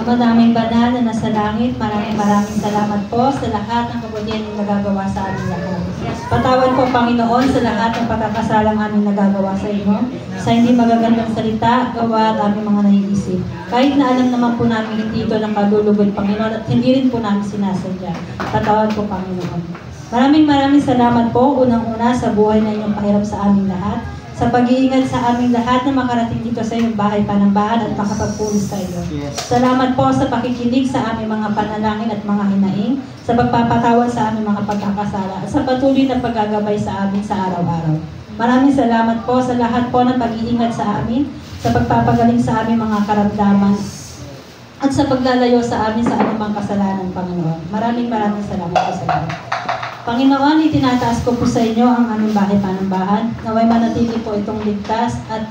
Ama naming banal na nasa langit, maraming salamat po sa lahat ng kabutihan na nagagawa sa aming lahat. Patawad po, Panginoon, sa lahat ng pagkakasalang aming nagagawa sa inyo, sa hindi magagandang salita, gawa at aming mga naiisip. Kahit na alam naman po namin hindi ito nakalulugod, Panginoon, at hindi rin po namin sinasadya. Patawad po, Panginoon. Maraming salamat po, unang-una sa buhay na inyong pahirap sa aming lahat, sa pag-iingat sa aming lahat na makarating dito sa iyong bahay panambahan at makapagpulis sa iyo. Yes. Salamat po sa pakikinig sa aming mga panalangin at mga hinaing, sa pagpapatawad sa aming mga pagkakasala, at sa patuloy na paggagabay sa amin sa araw-araw. Maraming salamat po sa lahat po ng pag-iingat sa amin, sa pagpapagaling sa aming mga karamdaman, at sa paglalayo sa amin sa anumang kasalanan, Panginoon. Maraming salamat po sa lahat. Panginoon, itinataas ko po sa inyo ang aming bahay panambahan. Naway manatili po itong ligtas at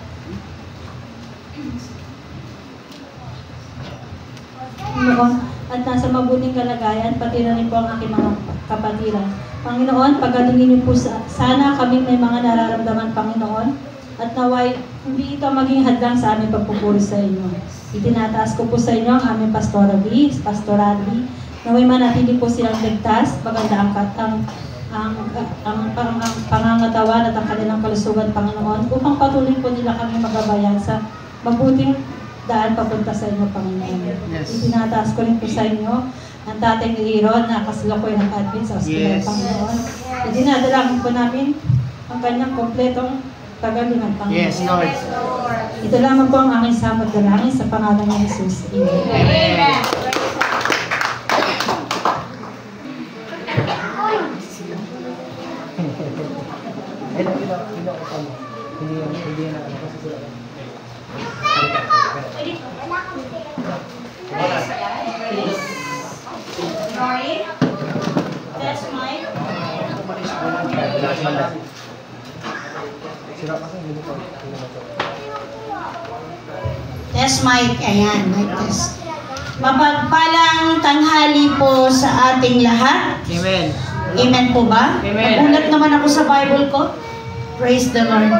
Panginoon, at nasa mabuting kalagayan, pati na rin po ang aking mga kapatiran. Panginoon, pagalingin niyo po sana kami may mga nararamdaman, Panginoon, at naway hindi ito maging hadlang sa aming pagpupuri sa inyo. Itinataas ko po sa inyo ang aming pastorali, naway manatili po silang ligtas, maganda ang pangangatawan at ang kanilang kalusugan, Panginoon, upang patuloy po nila kami magabayan sa mabuting daan papunta sa inyo, Panginoon. Yes. Itinataas ko rin po sa inyo ang tatay ni Aaron na kasalukuyan ng admin sa ospital, yes, Panginoon. Dinadalangin po namin ang kanyang kompletong kagalingan, Panginoon. Yes, Lord. Ito lamang po ang aking samot dalangin sa pangalan ni Jesus. Amen. Amen. Test mic, ayan, mic test. Mapagpalang tanghali po sa ating lahat. Amen. Amen po ba? Amen. Nagulat naman ako sa Bible ko. Praise the Lord.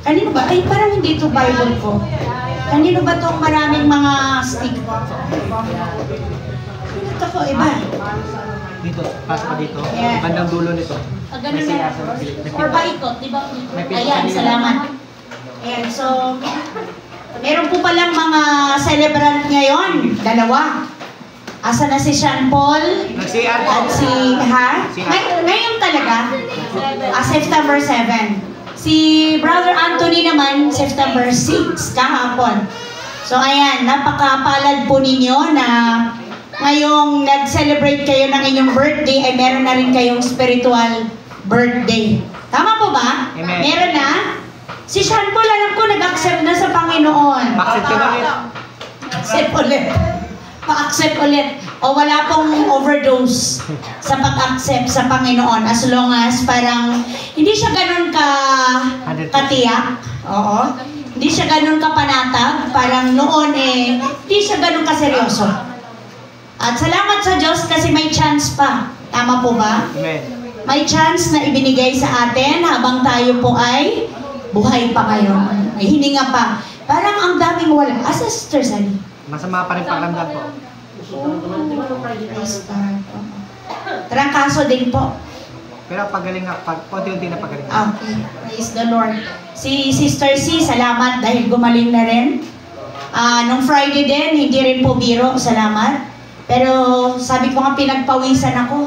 Kanino ba? Ay, parang hindi ito Bible ko. Kanino ba itong maraming mga stick? Ito ko, iba. Dito, pasok ka dito. Yeah. Bandang dulo nito. Ganun na. Or paikot, di ba? Ayan, salamat. Ayan, so, meron po palang mga celebrant ngayon. Dalawa. Asa na si Sean Paul? At si, ha? Ngayon talaga? September 7. Si Brother Anthony naman, September 6, kahapon. So ayan, napakapalad po ninyo na ngayong nag-celebrate kayo ng inyong birthday ay meron na rin kayong spiritual birthday. Tama po ba? Amen. Meron na? Si Sean Paul, alam ko, nag-accept na sa Panginoon. Accept ka ulit. Accept ulit. Pa-accept ulit. O wala pong overdose sa pag-accept sa Panginoon as long as parang hindi siya ganun katiyak. Oo. Hindi siya ganun kapanatag. Parang noon hindi siya ganun kaseryoso. At salamat sa Diyos kasi may chance pa. Tama po ba? Amen. May chance na ibinigay sa atin habang tayo po ay buhay pa ngayon. May hininga pa. Parang ang daming wala. Asa Sister Sally? Masama pa rin pakiramdam po. Trangkaso din po. Pero pagaling nga, konti-unti na pagaling. Okay. Praise the Lord. Si Sister C, salamat dahil gumaling na rin. Nung Friday din, hindi rin po biro, salamat. Pero sabi ko nga pinagpawisan ako.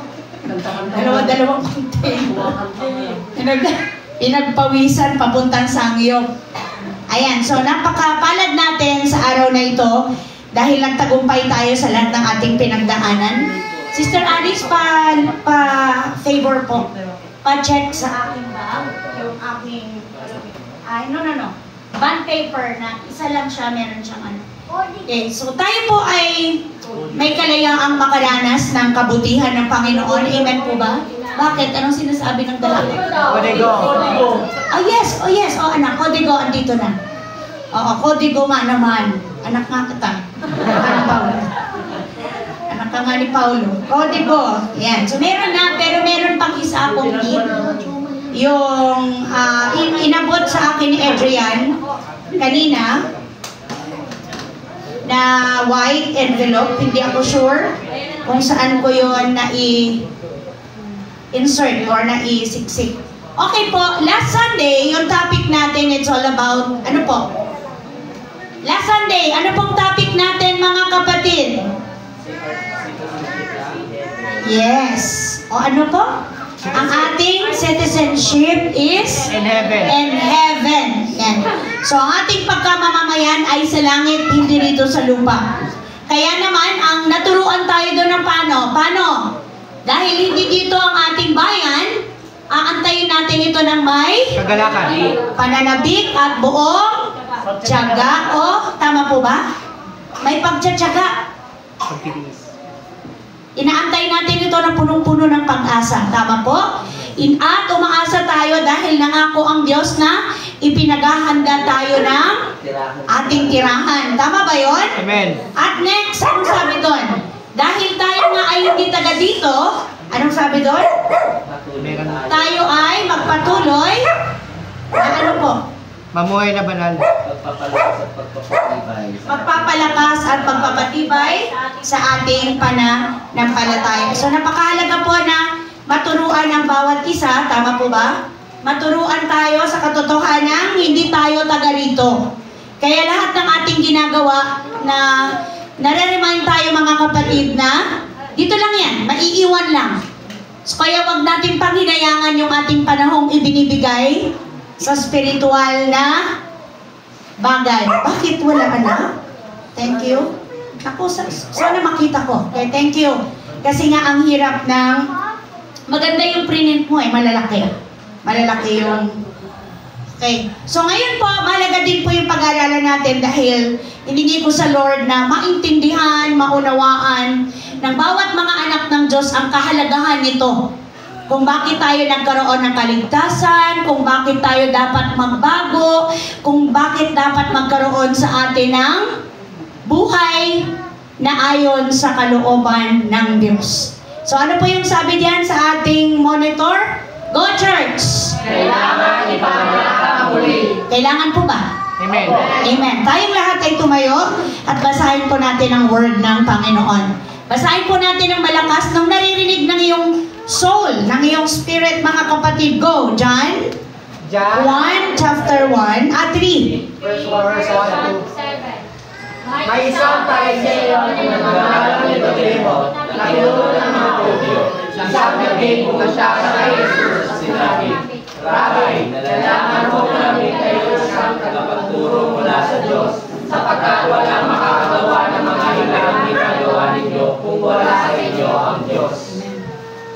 Dalawang konti. Pinagpawisan papuntang Sangyup. Ayan, so napakapalad natin sa araw na ito dahil nagtagumpay tayo sa lahat ng ating pinagdaanan. Sister Alice, pa-favor po. Pa-check sa aking bag. Yung aking, no. Bond paper na isa lang siya, meron siyang ano. Okay, so tayo po ay may kalayaang makaranas ng kabutihan ng Panginoon. Amen po ba? Bakit? Anong sinasabi ng dalawa? Codigo. Oh yes. Oh anak, Codigo, andito na. Oo, Codigo naman. Anak nga kita. Anak ka nga ni Paulo. Codigo. Yan. So meron na, pero meron pang isa akong tip. Yung inabot sa akin ni Adrian kanina na na white envelope. Hindi ako sure kung saan ko yon na insert or na isiksik. Okay po, last Sunday, yung topic natin, it's all about, ano po? Last Sunday, ano pong topic natin mga kapatid? Yes. O ano po? Ang ating citizenship is In heaven. in heaven. Yan. So, ang ating pagkamamamayan ay sa langit, hindi dito sa lupa. Kaya naman, ang naturuan tayo doon ng paano? Dahil hindi dito ang ating bayan, aantayin natin ito ng may Kagalakan. pananabik at buong tiyaga. O, tama po ba? May pagtsatsaga. Pagtitiis. Inaantay natin ito ng punong-puno ng pag-asa. Tama po? At umaasa tayo dahil nangako ang Diyos na ipinaghahanda tayo ng ating tirahan. Tama ba yon? Amen. At next, anong sabi doon? Dahil tayo nga ay hindi taga dito, anong sabi doon? Meron. Tayo ay magpatuloy na ano po? Mamuhay na banal. Magpapalakas at pagpapatibay sa ating pananampalataya. So napakahalaga po na maturuan ang bawat isa, tama po ba? Maturuan tayo sa katotohanan, hindi tayo taga rito. Kaya lahat ng ating ginagawa na nare-remind tayo mga kapatid na dito lang yan, maiiwan lang. So kaya wag natin panghinayangan yung ating panahong ibinibigay sa spiritual na bagay. Bakit wala anak? Thank you. Ako, sana makita ko. Okay, thank you. Kasi nga ang hirap ng maganda yung print mo eh, malalaki. Malalaki yung okay. So ngayon po, mahalaga din po yung pag-aaralan natin dahil hiningi ko sa Lord na maintindihan, maunawaan ng bawat mga anak ng Diyos ang kahalagahan nito. Kung bakit tayo nagkaroon ng kaligtasan, kung bakit tayo dapat magbago, kung bakit dapat magkaroon sa atin ng buhay na ayon sa kalooban ng Diyos. So ano po yung sabi diyan sa ating monitor? Go Church! Kailangan ipanganak ang muli. Kailangan po ba? Amen. Amen. Tayong lahat ay tumayo at basahin po natin ang word ng Panginoon. Basahin po natin ang malakas nung naririnig ng iyong soul, ng iyong spirit, mga kapatid. Go, John John 1, chapter 1, 3. verse 1 to 2. May isang Pariseo na nangangalang Nicodemo na pinuno ng mga Hudyo. Isang gabi kung siya sa Jesus, sinabi, Rabbi, nalalaman mo namin kayo isang tagapagturo mula sa Diyos, sapagkat walang makakagawa ng mga hilang ginagawa ninyo kung wala sa inyo ang Diyos.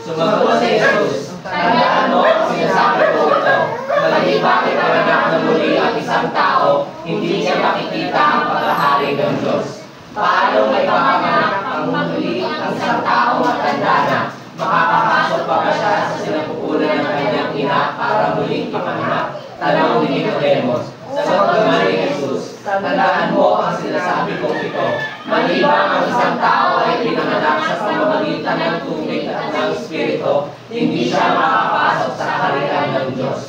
Sumagot si Jesus, tandaan mo ang sinasabi ko ito, maliban ipanganak na muli ang isang tao, hindi niya makikita ang paghahari ng Diyos. Paano may panganak ang muli ang isang tao matanda na, makakapasok pa ba siya sa sinapupunan ng kanyang ina para muling ipanganak? Tanong ni Nicodemo. Sagot naman ni Jesus, tandaan mo ang sinasabi kong ito, maliban ang isang tao ay pinanganak sa pamamagitan ng tubig at ng Espiritu, hindi siya makapasok sa kaharian ng Diyos.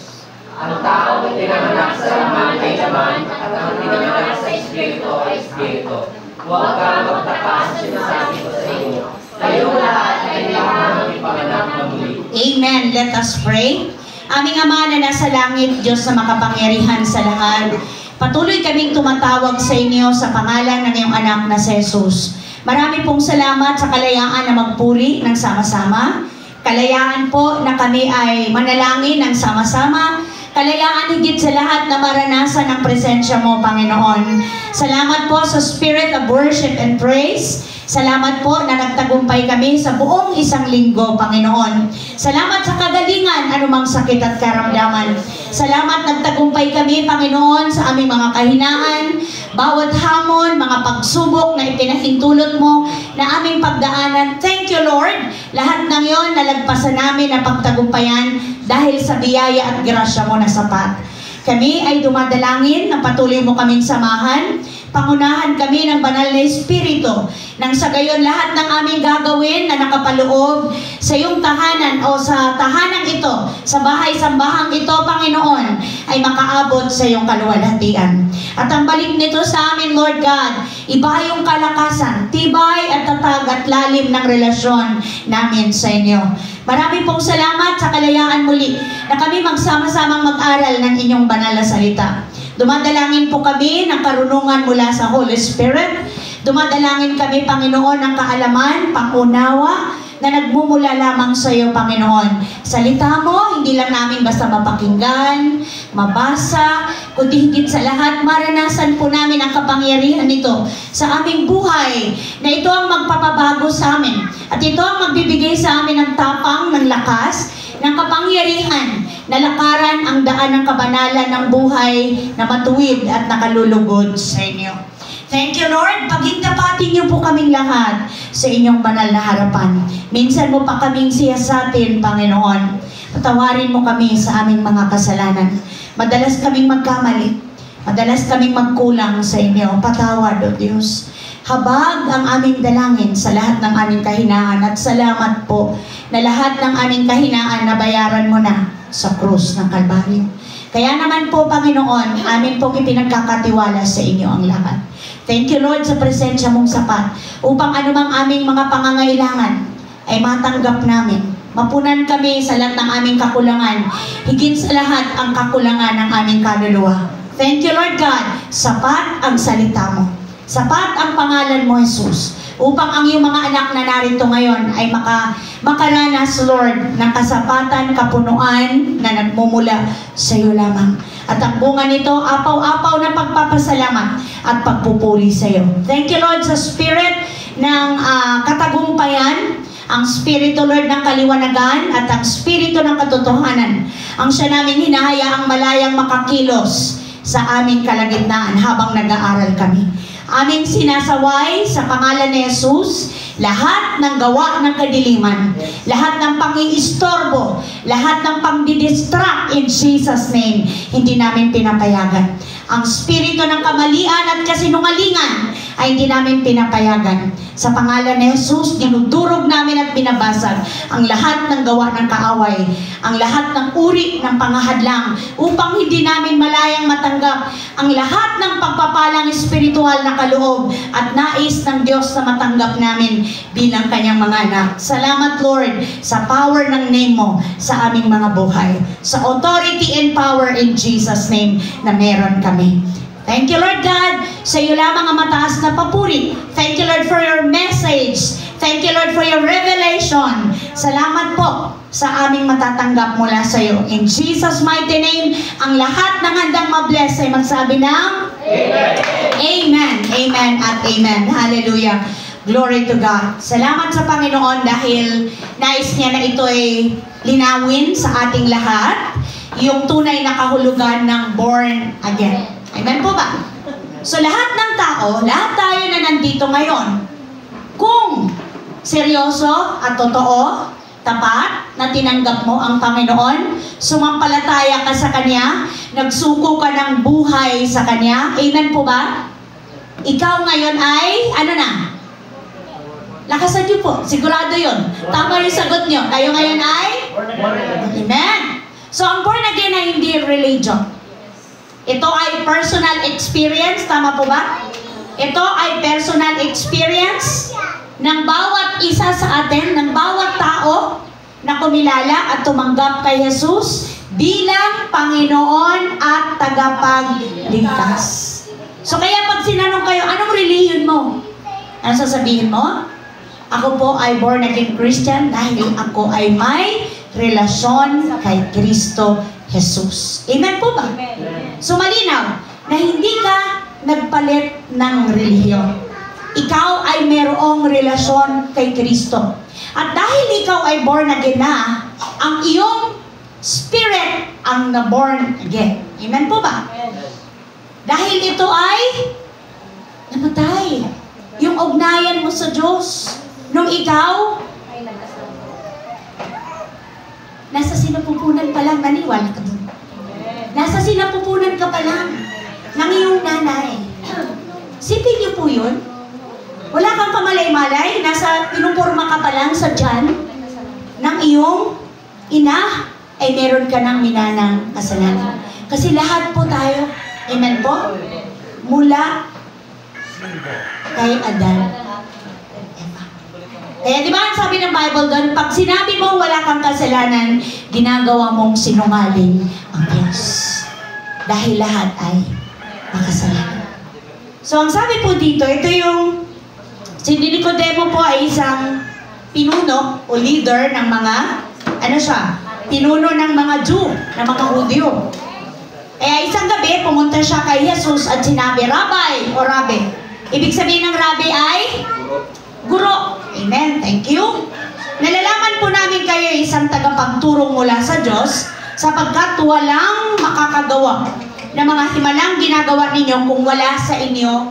Ang tao ay pinanganak sa laman ay laman, at ang pinanganak sa Espiritu ay Espiritu. Huwag kang magtaka sa sinasabi ko sa inyo. Kayong lahat ay kailangan ipanganak na muli. Amen. Let us pray. Aming Ama na nasa langit, Diyos na makapangyarihan sa lahat, patuloy kaming tumatawag sa inyo sa pangalan ng iyong anak na si Jesus. Marami pong salamat sa kalayaan na magpuri ng sama-sama. Kalayaan po na kami ay manalangin ng sama-sama. Kalayaan higit sa lahat na maranasan ang presensya mo, Panginoon. Salamat po sa spirit of worship and praise. Salamat po na nagtagumpay kami sa buong isang linggo, Panginoon. Salamat sa kagalingan, anumang sakit at karamdaman. Salamat nagtagumpay kami, Panginoon, sa aming mga kahinaan, bawat hamon, mga pagsubok na ipinahintulot mo na aming pagdaanan. Thank you, Lord. Lahat ng yon nalagpasan namin na pagtagumpayan dahil sa biyaya at grasya mo na sapat. Kami ay dumadalangin na patuloy mo kaming samahan. Pangunahan kami ng banal na Espiritu, nang sa gayon lahat ng aming gagawin na nakapaloob sa iyong tahanan o sa tahanang ito, sa bahay-sambahang ito, Panginoon, ay makaabot sa iyong kaluwalhatian. At ang balik nito sa amin, Lord God, iba yung kalakasan, tibay at tatag at lalim ng relasyon namin sa inyo. Marami pong salamat sa kalayaan muli na kami magsama-samang mag-aral ng inyong banal na salita. Dumadalangin po kami ng karunungan mula sa Holy Spirit. Dumadalangin kami, Panginoon, ng kaalaman, pangunawa na nagmumula lamang sa iyo, Panginoon. Salita mo, hindi lang namin basta mapakinggan, mabasa, kundi higit sa lahat, maranasan po namin ang kapangyarihan nito sa aming buhay, na ito ang magpapabago sa amin. At ito ang magbibigay sa amin ng tapang, ng lakas, ng kapangyarihan, na lakaran ang daan ng kabanalan ng buhay na matuwid at nakalulugod sa inyo. Thank you, Lord. Paghintapatin niyo po kaming lahat sa inyong banal na harapan. Minsan mo pa kaming siyasatin, Panginoon. Patawarin mo kami sa aming mga kasalanan. Madalas kaming magkamali. Madalas kaming magkulang sa inyo. Patawad, O Diyos. Habag ang aming dalangin sa lahat ng aming kahinaan. At salamat po na lahat ng aming kahinaan nabayaran mo na sa krus ng Kalbaryo. Kaya naman po, Panginoon, amin pong ipinagkakatiwala sa inyo ang lahat. Thank you, Lord, sa presensya mong sapat upang anumang aming mga pangangailangan ay matanggap namin. Mapunan kami sa lahat ng aming kakulangan. Higit sa lahat ang kakulangan ng aming kaluluwa. Thank you, Lord God. Sapat ang salita mo. Sapat ang pangalan mo, Jesus, upang ang iyong mga anak na narito ngayon ay makaranas, Lord, ng kasapatan, kapunuan na nagmumula sa iyo lamang. At ang bunga nito, apaw-apaw na pagpapasalamat at pagpupuri sa iyo. Thank you, Lord, sa spirit ng katagumpayan, ang spirito, Lord, ng kaliwanagan, at ang spirito ng katotohanan. Ang siya namin hinahayaang malayang makakilos sa aming kalagitnaan habang nag-aaral kami. Aming sinasaway sa pangalan ni Jesus lahat ng gawa ng kadiliman, lahat ng pang-iistorbo, lahat ng pang-didistract in Jesus' name, hindi namin pinapayagan. Ang spirito ng kamalian at kasinungalingan ay hindi namin pinapayagan. Sa pangalan ni Jesus, dinudurog namin at binabasag ang lahat ng gawa ng kaaway, ang lahat ng uri ng pangahadlang, upang hindi namin malayang matanggap ang lahat ng pagpapalang espiritual na kaloob at nais ng Diyos na matanggap namin bilang kanyang mga anak. Salamat, Lord, sa power ng name mo sa aming mga buhay, sa authority and power in Jesus' name na meron kami. Thank you, Lord God, sa iyo lamang ang mataas na papuri. Thank you, Lord, for your message. Thank you, Lord, for your revelation. Salamat po sa aming matatanggap mula sa iyo. In Jesus' mighty name, ang lahat ng handang mabless ay magsabi ng Amen. Amen. Amen at amen. Hallelujah. Glory to God. Salamat sa Panginoon dahil nais niya na ito ay linawin sa ating lahat yung tunay na kahulugan ng born again. Amen po ba? So lahat ng tao, lahat tayo na nandito ngayon, kung seryoso at totoo, tapat na tinanggap mo ang Panginoon, sumampalataya ka sa Kanya, nagsuko ka ng buhay sa Kanya, amen po ba? Ikaw ngayon ay, ano na? Lakasan niyo po, sigurado yun. Tama yung sagot niyo. Kayo ngayon ay? Amen. So ang born again ay hindi religion. Ito ay personal experience, tama po ba? Ito ay personal experience ng bawat isa sa atin, ng bawat tao na kumilala at tumanggap kay Jesus bilang Panginoon at tagapagligtas. So kaya pag sinanong kayo, anong religion mo? Ano sasabihin mo? Ako po ay born again Christian dahil ako ay may relasyon kay Kristo Jesus. Amen po ba? So malinaw na hindi ka nagpalit ng relihiyon. Ikaw ay mayroong relasyon kay Kristo. At dahil ikaw ay born again na, ang iyong spirit ang na-born again. Amen po ba? Dahil ito ay namatay. Yung ugnayan mo sa Diyos, nung ikaw nasa sinapupunan pa lang, naniwala ka doon. Nasa sinapupunan ka pa lang ng iyong nanay. Sipin niyo po yun. Wala kang kamalay-malay, nasa pinupurma ka pa lang sa tiyan ng iyong ina, ay meron ka ng minanang kasalanan. Kasi lahat po tayo, amen po, mula kay Adan. Kaya di ba sabi ng Bible doon, pag sinabi mong wala kang kasalanan, ginagawa mong sinungaling ang Diyos. Dahil lahat ay makasalanan. So ang sabi po dito, ito yung si Nicodemo po ay isang pinuno o leader ng mga, ano siya, pinuno ng mga Jew, ng mga Hudyo. Kaya isang gabi, pumunta siya kay Jesus at sinabi, Rabbi o Rabbi. Ibig sabihin ng Rabbi ay Guro. Amen. Thank you. Nalalaman po namin kayo isang tagapagturo mula sa Diyos sapagkat walang makakagawa na mga himalang ginagawa ninyo kung wala sa inyo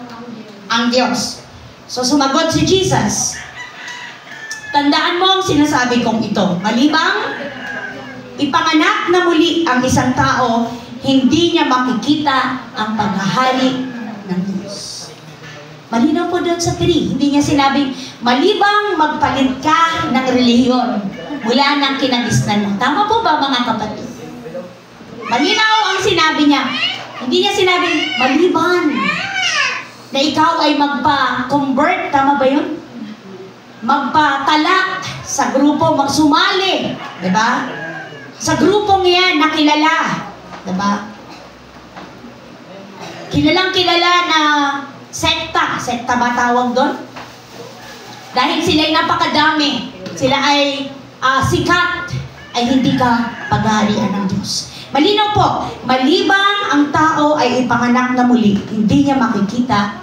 ang Diyos. So sumagot si Jesus, tandaan mo ang sinasabi kong ito. Malibang ipanganak na muli ang isang tao, hindi niya makikita ang paghahari ng Diyos. Malinaw po doon sa 3. Hindi niya sinabing, malibang magpalit ka ng relihiyon mula ng kinagisnan mo. Tama po ba mga kapatid? Malinaw ang sinabi niya. Hindi niya sinabing, maliban na ikaw ay magpa-convert, tama ba yun? Magpatala sa grupo, magsumali, di ba? Sa grupong yan, nakilala, di ba? Kilalang-kilala na sekta. Sekta ba tawag doon? Dahil sila'y napakadami, sila ay sikat, ay hindi ka paghaharian ng Diyos. Malinaw po, malibang ang tao ay ipanganak na muli, hindi niya makikita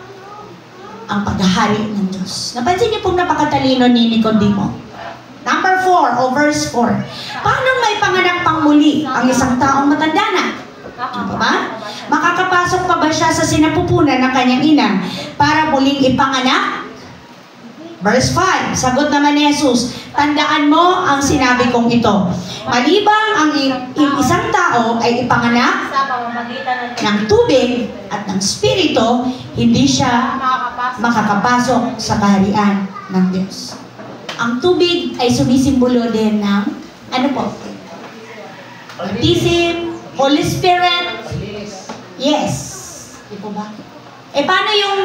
ang paghahari ng Diyos. Napansin niyo pong napakatalino ni Nicodemo. Number 4 o verse 4. Paano may panganak pang muli ang isang taong matanda na? Ano ba? Makakapasok pa ba siya sa sinapupunan ng kanyang ina para muling ipanganak? Verse 5, sagot naman ni Jesus, tandaan mo ang sinabi kong ito. Malibang ang isang tao ay ipanganak ng tubig at ng spirito, hindi siya makakapasok sa kaharian ng Diyos. Ang tubig ay sumisimbolo din ng, ano po? Baptism, Holy Spirit. Yes. Di po ba? Eh, paano yung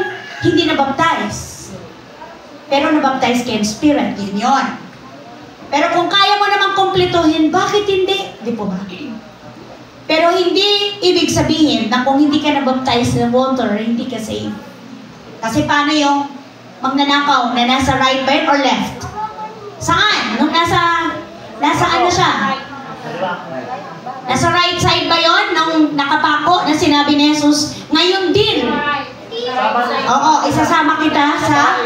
hindi na-baptize? Pero na-baptize kayo ng Spirit, yun yun. Pero kung kaya mo namang kumpletuhin, bakit hindi? Di po ba? Pero hindi ibig sabihin na kung hindi ka na-baptize ng water, hindi ka saved. Kasi paano yung magnanakaw na nasa right ba yun or left? Saan? Nung nasa ano siya? Nasa right side ba yun? Nung nakapako na sinabi ni Jesus, ngayon din. Oo, isasama kita sa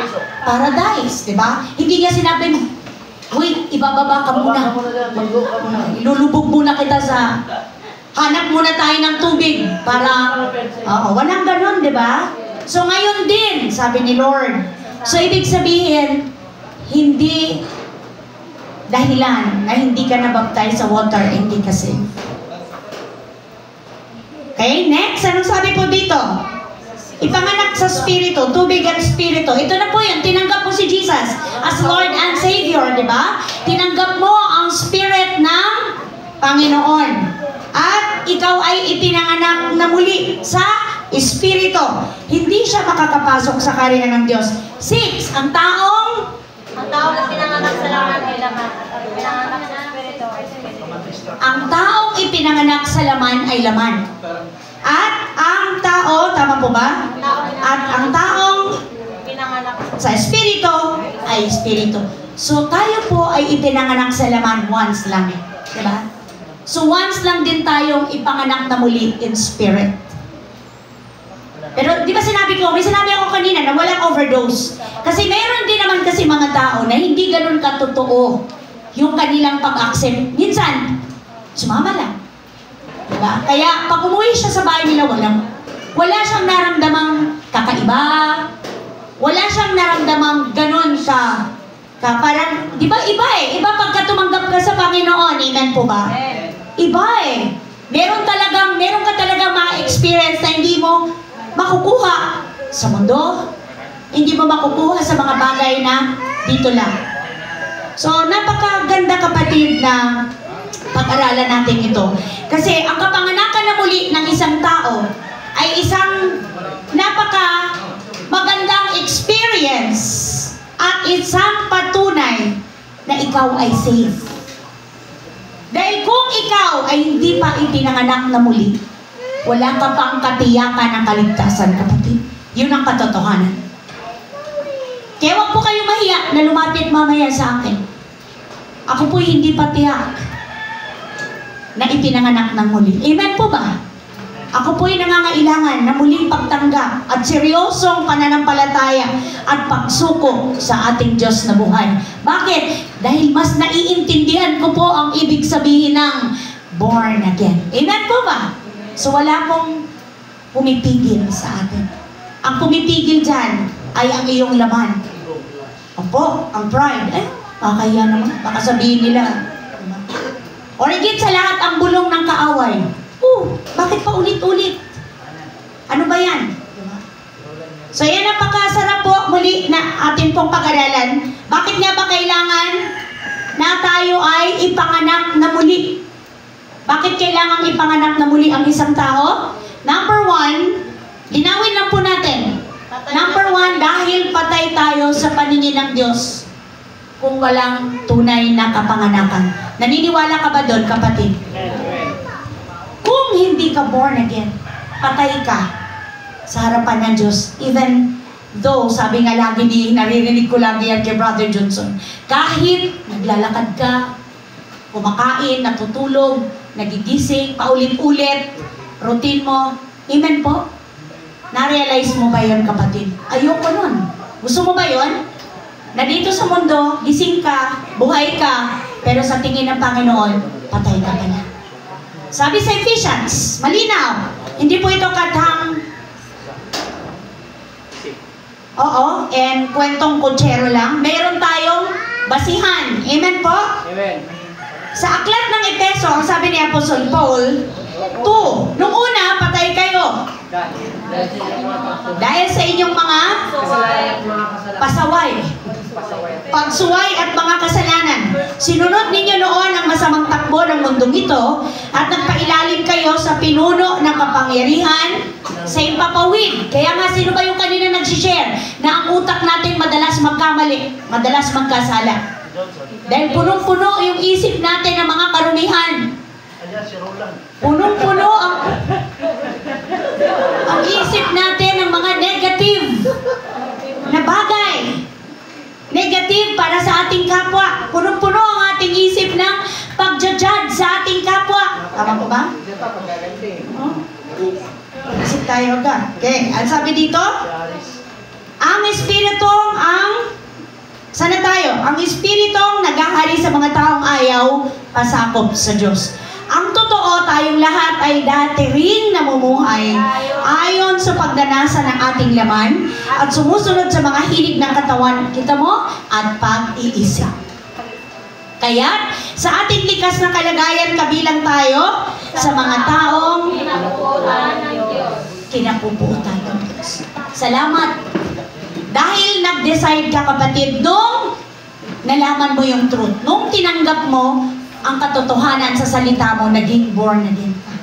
paradise, di ba? Hindi niya sinabi, wait, ibababa ka muna. Ilulubog muna kita sa, hanap muna tayo ng tubig para, walang ganun, di ba? So ngayon din, sabi ni Lord. So ibig sabihin, hindi dahilan na hindi ka na-baptize sa water, hindi ka saved. Okay, next, anong sabi po dito? Ipanganak sa Spirito, tubig at Spirito. Ito na po yun, tinanggap mo si Jesus as Lord and Savior, di ba? Tinanggap mo ang Spirit ng Panginoon. At ikaw ay ipinanganak na muli sa Espiritu. Hindi siya makakapasok sa kaharian ng Diyos. 6, ang taong na pinanganak sa laman ay laman. Pinanganak sa Espiritu ay Espiritu. ang taong ipinanganak sa laman ay laman. At ang tao, tama po ba? At ang taong Pinanganak sa Espiritu ay Espiritu. So tayo po ay ipinanganak sa laman once lang. Diba? So once lang din tayong ipanganak na muli in spirit. Pero di ba may sinabi ako kanina na walang overdose. Kasi meron din naman kasi mga tao na hindi ganun katotoo yung kanilang pag-accept. Minsan, sumama lang. Diba? Kaya pag umuwi siya sa bahay nila, wala siyang naramdamang kakaiba. Wala siyang naramdamang ganun ka parang, di ba iba eh. Iba pagka tumanggap ka sa Panginoon. Amen po ba? Iba eh. Meron ka talagang ma-experience na hindi mo makukuha sa mundo. Hindi mo makukuha sa mga bagay na dito lang. So, napakaganda kapatid na pag-aralan natin ito. Kasi ang kapanganakan na muli ng isang tao ay isang napaka magandang experience at isang patunay na ikaw ay safe. Dahil kung ikaw ay hindi pa ipinanganak na muli, wala ka pang katiyakan ng kaligtasan, kapatid. Yun ang katotohanan. Kaya huwag po kayo mahiya na lumapit mamaya sa akin. Ako po'y hindi pa tiyak na ipinanganak ng muli. Amen po ba? Ako po'y nangangailangan na muling pagtanggap at seryosong pananampalataya at pagsuko sa ating Diyos na buhay. Bakit? Dahil mas naiintindihan ko po ang ibig sabihin ng born again. Amen po ba? So wala pong pumipigil sa atin. Ang pumipigil dyan ay ang iyong laman. Opo, ang pride. Kaya naman. Baka sabihin nila. O higit sa lahat ang bulong ng kaaway. Bakit pa ulit-ulit? Ano ba yan? So yan, napakasarap po muli na atin pong pag-aralan. Bakit nga ba kailangan na tayo ay ipanganak na muli? Bakit kailangan ipanganak na muli ang isang tao? Number one, linawin lang po natin. Number one, dahil patay tayo sa paningin ng Diyos kung walang tunay na kapanganakan. Naniniwala ka ba doon, kapatid? Kung hindi ka born again, patay ka sa harapan ng Diyos. Even though, sabi nga lagi naririnig ko lagi yan kay Brother Johnson, kahit naglalakad ka, kumakain, natutulog, nagigising, paulit-ulit, routine mo, amen po? Na-realize mo ba yun, kapatid? Ayoko nun. Gusto mo ba yun? Na dito sa mundo, gising ka, buhay ka, pero sa tingin ng Panginoon, patay ka pala. Sabi sa Ephesians, malinaw, hindi po ito katang and kwentong kutsero lang. Mayroon tayong basihan. Amen po? Amen. Sa aklat ng Efeso, ang sabi ni Apostle Paul, 2, nung una, patay kayo. Dahil sa inyong mga pasaway, pagsuway at mga kasalanan. Sinunod ninyo noon ang masamang takbo ng mundong ito at nagpailalim kayo sa pinuno ng kapangyarihan sa impapawid. Kaya nga, sino ba yung kanina nagsishare na ang utak natin madalas magkamali, madalas magkasala? Dahil punong-puno yung isip natin ng mga karumihan. Punong-puno ang isip natin ng mga negative na bagay. Negative para sa ating kapwa. Punong-puno ang ating isip ng pagja-judge sa ating kapwa. Tama po ba? Isip tayo ka. Okay, ang sabi dito, ang Espiritong sana tayo? Ang Espiritong naghahari sa mga taong ayaw pasakop sa Diyos. Ang totoo, tayong lahat ay dati ring namumuhay ayon sa pagdanasa ng ating laman at sumusunod sa mga hilig ng katawan, kita mo, at pag-iisip. Kaya, sa ating likas na kalagayan, kabilang tayo sa mga taong kinapuputan ng Diyos. Salamat. Dahil nag-decide ka, kapatid, nung nalaman mo yung truth, nung tinanggap mo ang katotohanan sa salita mo, naging born again ka.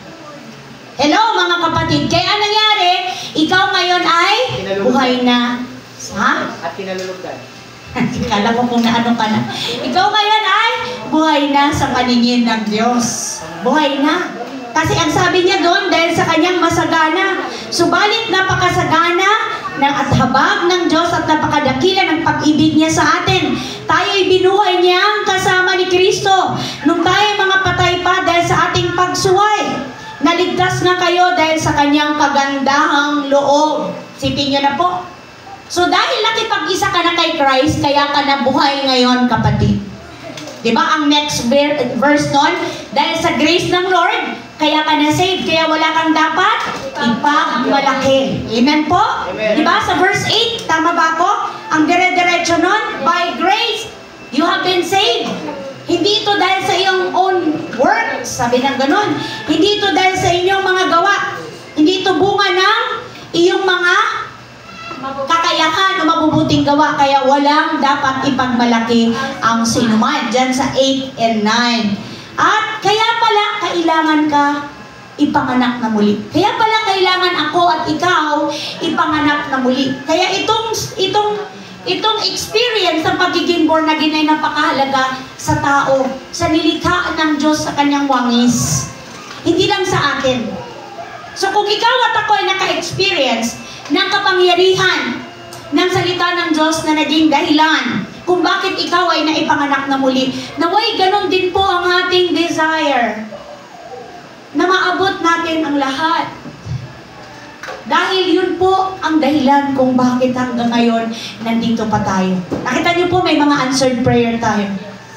Hello, mga kapatid. Kaya nangyari, ikaw ngayon ay buhay na. At kinalulugdan. Kala ko kung naano ka na. Ikaw ngayon ay buhay na sa paningin ng Diyos. Buhay na. Kasi ang sabi niya doon, dahil sa kanyang masagana, subalit napakasagana at habag ng Diyos at napakadakila ng pag-ibig niya sa atin. Tayo'y binuhay niya kasama ni Kristo. Nung tayo'y mga patay pa dahil sa ating pagsuway, naligtas na kayo dahil sa kanyang kagandahang loob. Sipin niyo na po. So dahil nakipag-isa ka na kay Christ, kaya ka na buhay ngayon, kapatid. Diba ang next verse nun? Dahil sa grace ng Lord, kaya ka na saved, kaya wala kang dapat ipagmalaki. Amen po? Amen. Diba sa verse 8, tama ba ako? Ang dire-diretso nun, by grace, you have been saved. Hindi ito dahil sa iyong own work, sabi ng ganun. Hindi ito dahil sa inyong mga gawa. Hindi ito bunga ng iyong mga kakayahan o mabubuting gawa, kaya walang dapat ipagmalaki ang sinuman. Diyan sa 8 and 9. At kaya pala kailangan ka ipanganak na muli. Kaya pala kailangan ako at ikaw ipanganak na muli. Kaya itong experience ng pagiging born again ay napakahalaga sa tao, sa nilikha ng Diyos sa kanyang wangis. Hindi lang sa akin. So kung ikaw at ako ay naka-experience ng kapangyarihan ng salita ng Diyos na naging dahilan kung bakit ikaw ay naipanganak na muli, naway ganon din po ang ating desire na maabot natin ang lahat. Dahil yun po ang dahilan kung bakit hanggang ngayon nandito pa tayo. Nakita niyo po may mga answered prayer tayo.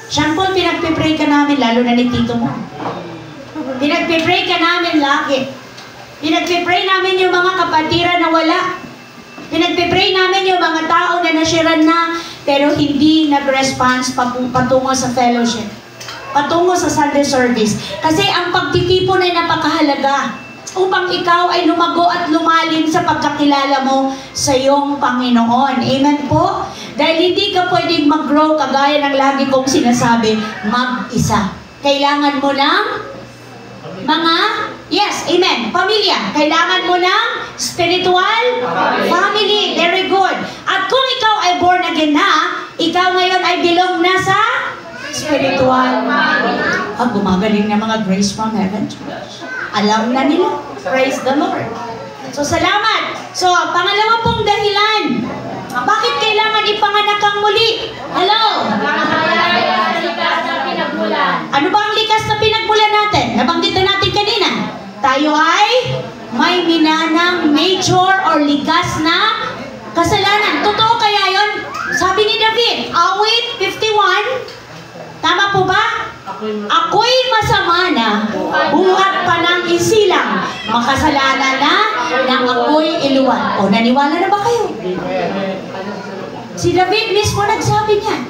Siya po, pinagpipray ka namin, lalo na ni Tito mo. Pinagpipray ka namin lagi. Pinagpipray namin yung mga kapatiran na wala. Pinagpipray namin yung mga tao na nashiran na, pero hindi nag-response patungo sa fellowship. Patungo sa Sunday service. Kasi ang pagtitipon ay napakahalaga upang ikaw ay lumago at lumalim sa pagkakilala mo sa iyong Panginoon. Amen po? Dahil hindi ka pwedeng mag-grow kagaya ng lagi kong sinasabi, mag-isa. Kailangan mo ng mga, yes, amen, pamilya. Kailangan mo ng spiritual family. Very good. At kung ikaw ay born again na, ikaw ngayon ay belong na sa spiritual. Gumagaling na mga Grace from Heaven Church. Alam na nila. Praise the Lord. So, salamat. So, pangalawa pong dahilan. Bakit kailangan ipanganak kang muli? Hello? Ano ba ang likas na pinagmulan natin? Nabanggit na natin kanina. Tayo ay may minanang nature or likas na kasalanan. Totoo kaya yon? Sabi ni David, awit 51, tama po ba? Ako'y masama na, buhat pa ng isilang, makasalanan na, nang ako'y iluwan. O, naniwala na ba kayo? Si David mismo nagsabi niya.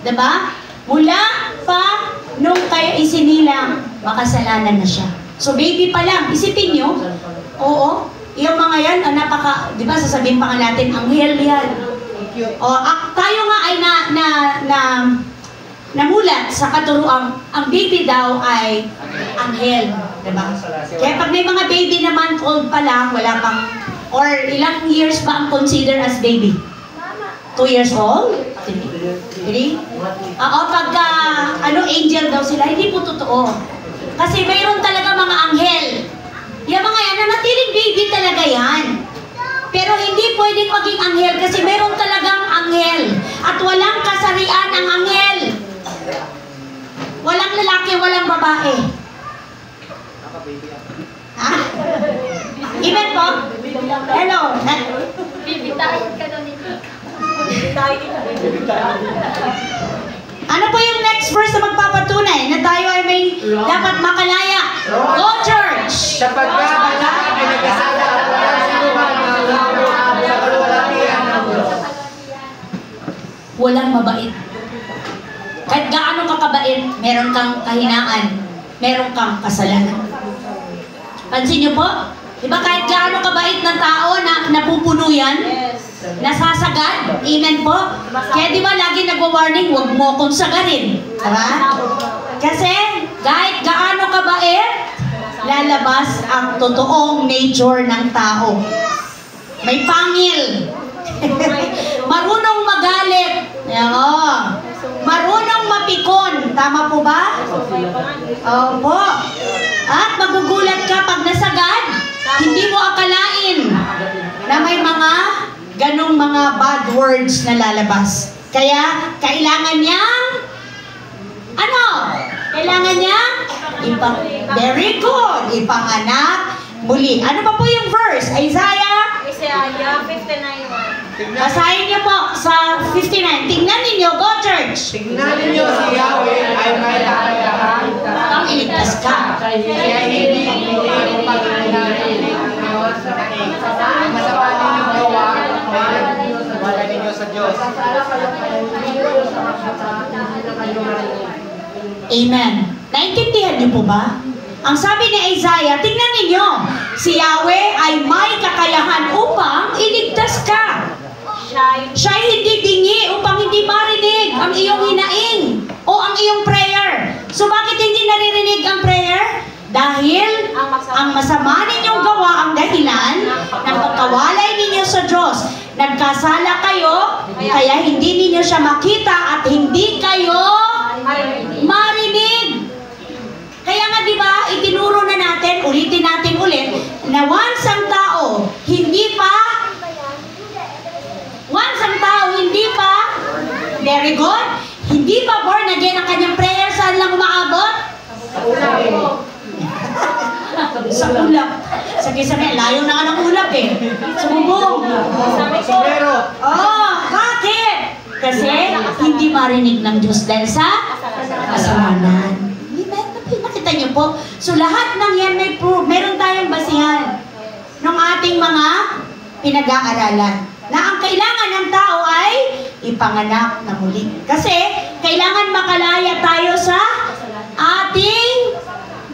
Diba? Mula pa nung kaya isinilang, makasalanan na siya. So, baby pa lang. Isipin nyo, oo, yung mga yan, di ba sasabihin pa nga natin, anghel yan. O, tayo nga ay namulat sa katuruang ang baby daw ay anghel, diba? Kaya pag may mga baby na month old pa lang, wala pang, or ilang years ba ang consider as baby? 2 years old? 3? Oo, pagka angel daw sila, hindi po totoo. Kasi mayroon talaga mga anghel. Yung mga yan, nanatiling baby talaga yan. Pero hindi pwedeng maging anghel kasi mayroon talagang anghel. At walang kasarian ang anghel. Walang lalaki, walang babae. Ha? Amen po? Hello? Bibitahin ka doon nito. Ano po yung next verse na magpapatunay na tayo ay may dapat makalaya? Go church! Sapagkat ang lahat ay nagkasala at walang sinuman na laro sa kaluwalhatian ng Diyos. Walang mabait. Kahit gaano ka kabait, meron kang kahinaan, meron kang kasalanan. Pansin niyo po? Diba kahit gaano kabait ng tao na napupuno yan? Nasasagad? Amen po? Kaya diba lagi nagwa-warning, huwag mo akong sagarin. Diba? Kasi kahit gaano kabait, lalabas ang totoong nature ng tao. May pangil. Marunong magalit. Marunong mapikon. Tama po ba? Opo. At magugulat ka pag nasagad. Hindi mo akalain na may mga ganong mga bad words na lalabas. Kaya, kailangan niyang kailangan niyang very good. Ipanganak muli. Ano pa po yung verse? Isaiah 59:1. Basahin niyo po sa 59. Tingnan ninyo, go church. Tignan ninyo si Yahweh ay may kakayahan. Ang iligtas ka. Kaya hindi ang pag-inarinig ang masama ninyong gawa, wala ninyo sa Diyos. Amen. Naintindihan niyo po ba? Ang sabi ni Isaiah, tingnan ninyo, si Yahweh ay may kakayahan upang iligtas ka. Siya'y hindi bingi upang hindi marinig ang iyong hinaing o ang iyong prayer. So bakit hindi naririnig ang prayer? Dahil ang masama ninyong gawa ang dahilan ng pagkawalay ninyo sa Diyos. Nagkasala kayo, kaya hindi ninyo siya makita at hindi kayo marinig. Kaya nga di ba, itinuro na natin, ulitin natin ulit, na once ang tao hindi pa, very good, hindi pa born again ang kanyang prayer, saan lang umaabot? Sa ulap. Sabi, layo na ka ng ulap eh. Sumubong. Bakit? Kasi hindi marinig ng Diyos dahil sa kasalanan. Nakita niyo po? So lahat ng yan may proof. Meron tayong basihan ng ating mga pinag-aaralan na ang kailangan ng tao ay ipanganak na muli. Kasi kailangan makalaya tayo sa ating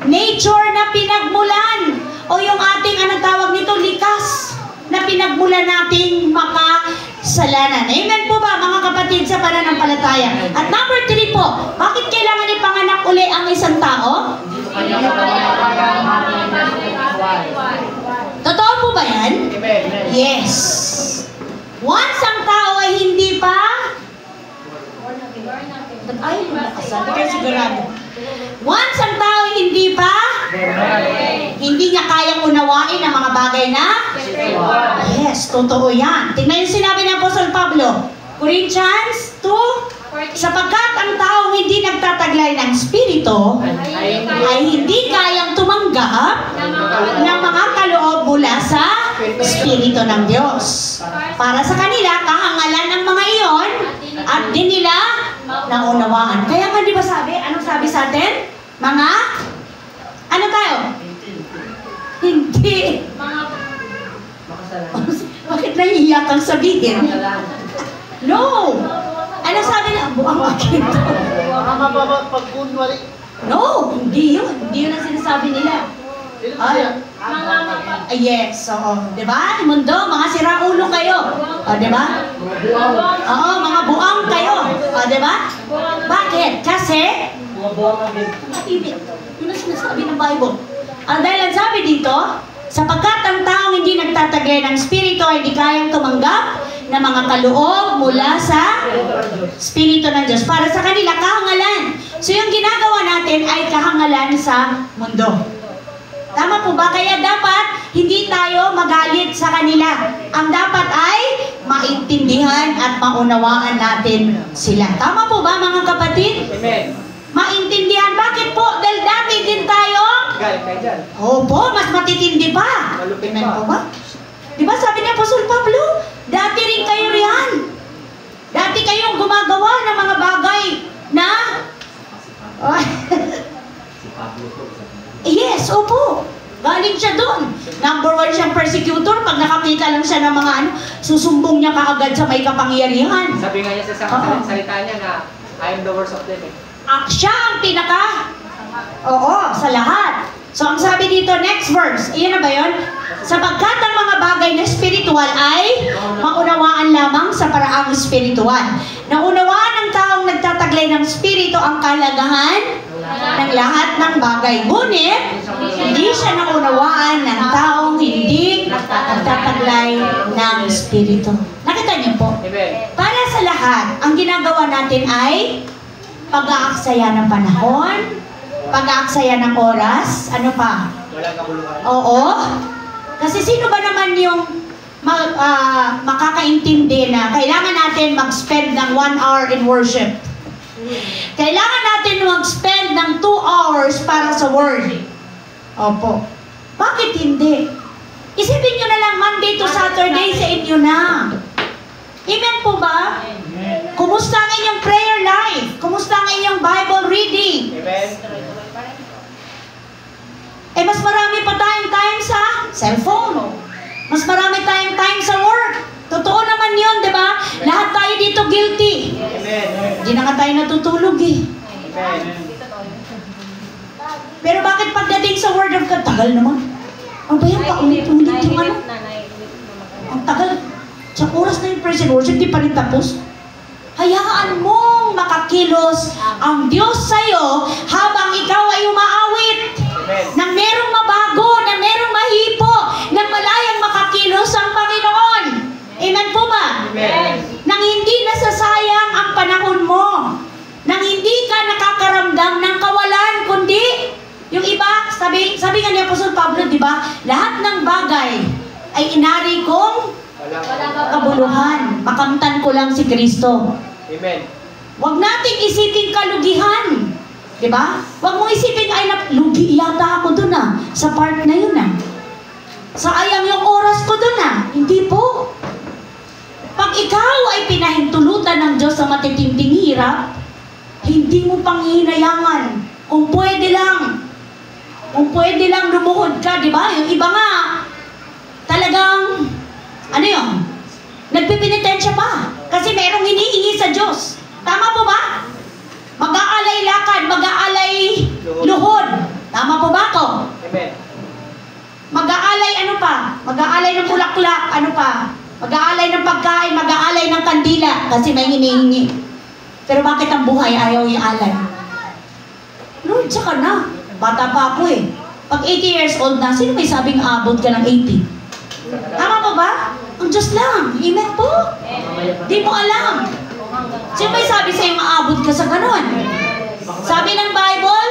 nature na pinagmulan o yung ating anong tawag nito, likas na pinagmulan nating makasalanan. Amen po ba mga kapatid sa pananampalataya? At number 3 po, bakit kailangan ipanganak uli ang isang tao? Totoo po ba yan? Yes. Once ang tao ay hindi pa once ang tao ay hindi pa hindi niya kayang unawain ang mga bagay na yes, totoo yan. Tingnan yung sinabi ng Apostol Pablo, Corinthians 2, sapagkat ang taong hindi nagtataglay ng Espiritu ay hindi kayang tumanggap ng mga kaloob mula sa Espiritu ng Diyos. Para sa kanila, kahangalan ng mga iyon at di nila naunawaan. Kaya nga di ba sabi, anong sabi sa atin? Mga, ano tayo? Hindi. Bakit nahihiya kang sabihin? No! Ano sabi na? Buang akin to. No! Hindi yun. Hindi yun ang sinasabi nila. Yes, oo. Diba? Mundo, mga siraulo kayo. O, diba? Oo, mga buang kayo. O, diba? Bakit? Kasi yun ang sinasabi ng Bible. Ang dahil ang sabi dito, sapagkat ang taong hindi nagtatagay ng Espiritu ay hindi kayang tumanggap ng mga kaloob mula sa Espiritu ng Diyos. Para sa kanila, kahangalan. So yung ginagawa natin ay kahangalan sa mundo. Tama po ba? Kaya dapat hindi tayo magalit sa kanila. Ang dapat ay maintindihan at maunawaan natin sila. Tama po ba mga kapatid? Amen. Maintindihan. Bakit po? Dahil dati din tayo. Galit kayo dyan. Opo, mas matitindi pa. Malupit Amen pa. po ba? Diba sabi ni Apostol Pablo, dati rin kayo riyan. Dati kayong gumagawa ng mga bagay na yes, opo. Galing siya doon. Number 1 siyang persecutor. Pag nakakita lang siya ng mga susumbong niya kaagad sa may kapangyarihan. Sabi nga niya sa salita niya na I am the worst of them. Siya ang pinaka sa lahat. So ang sabi dito, next verse, iyan na ba yun? Sapagkat ang mga bagay na spiritual ay maunawaan lamang sa paraang spiritual. Naunawaan ng taong nagtataglay ng spirito ang kalagahan ng lahat ng bagay. Ngunit, hindi siya naunawaan ng taong hindi nagtataglay ng spirito. Nakita niyo po? Para sa lahat, ang ginagawa natin ay pag-aaksaya ng panahon, pag-aaksaya ng oras, ano pa? Walang kabuluhan. Oo. Kasi sino ba naman yung makakaintindi na kailangan natin mag-spend ng 1 hour in worship? Kailangan natin mag-spend ng 2 hours para sa word. Opo. Bakit hindi? Isipin nyo na lang Monday to Saturday sa inyo na. Amen po ba? Kumusta ang inyong prayer life? Kumusta ang inyong Bible reading? Amen. Mas marami pa tayong time sa cellphone. Mas marami tayong time sa work. Totoo naman yun, di ba? Lahat tayo dito guilty. Amen. Hindi na nga tayo natutulog eh. Amen. Pero bakit pagdating sa Word of God, tagal naman. Ano ba yan? Paulit-ulit yung ano? Ang tagal. Sa oras na yung praise and worship, di pa rin tapos. Hayaan mong makakilos ang Diyos sa'yo habang ikaw ay umaawit. Nang merong mabago, nang merong mahipo, nang malayang makakilos ang Panginoon. Amen po ba? Amen. Nang hindi nasasayang ang panahon mo. Nang hindi ka nakakaramdam ng kawalan, kundi yung iba, sabi nga ni Apostol Pablo, di ba? Lahat ng bagay ay inari kong kabuluhan. Makamtan ko lang si Kristo. Amen. Huwag nating isipin kalugihan. Di ba? Huwag mong isipin, ay lugi yata ako dun sa part na yun sayang yung oras ko dun Hindi po. Pag ikaw ay pinahintulutan ng Diyos sa matitinding hirap, hindi mo pang hihinayangan. Kung pwede lang lumuhod ka, di ba? Yung iba nga, talagang, ano yun? Nagpipinitensya pa. Kasi merong hinihingi sa Diyos. Tama po ba? Mag-aalay lakad, mag-aalay luhod. Tama po ba ako? Amen. Mag-aalay ano pa? Mag-aalay ng bulaklak, ano pa? Mag-aalay ng pagkain, mag-aalay ng kandila. Kasi may hinihingi. Pero bakit ang buhay ayaw i-alay? Lord, saka na. Bata pa ako eh. Pag 80 years old na, sino may sabing abot ka ng 80? Tama po ba? Ang Diyos lang. Amen po. Di mo alam. Sino may sabi sa'yo maabot ka sa ganun? Sabi ng Bible,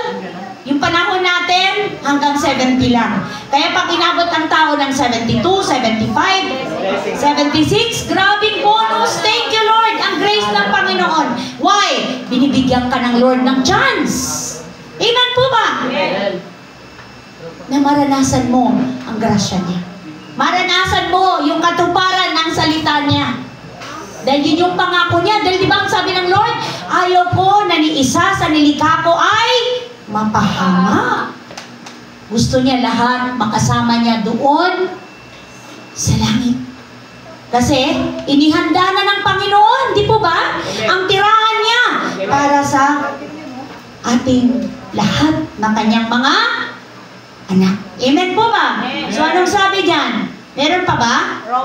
yung panahon natin, hanggang 70 lang. Kaya pag inabot ang tao ng 72, 75, 76, grabing bonus. Thank you, Lord. Ang grace ng Panginoon. Why? Binibigyan ka ng Lord ng chance. Amen po ba? Amen. Na maranasan mo ang grasya niya. Maranasan mo yung katuparan ng salita niya. Dahil yun yung pangako niya. Dahil di ba ang sabi ng Lord, ayaw ko na ni isa sa nilikha ko ay mapahama. Gusto niya lahat makasama niya doon sa langit. Kasi inihanda na ng Panginoon, di po ba? Ang tirahan niya para sa ating lahat na kanyang mga anak. Amen po ba? So anong sabi diyan? Meron pa ba?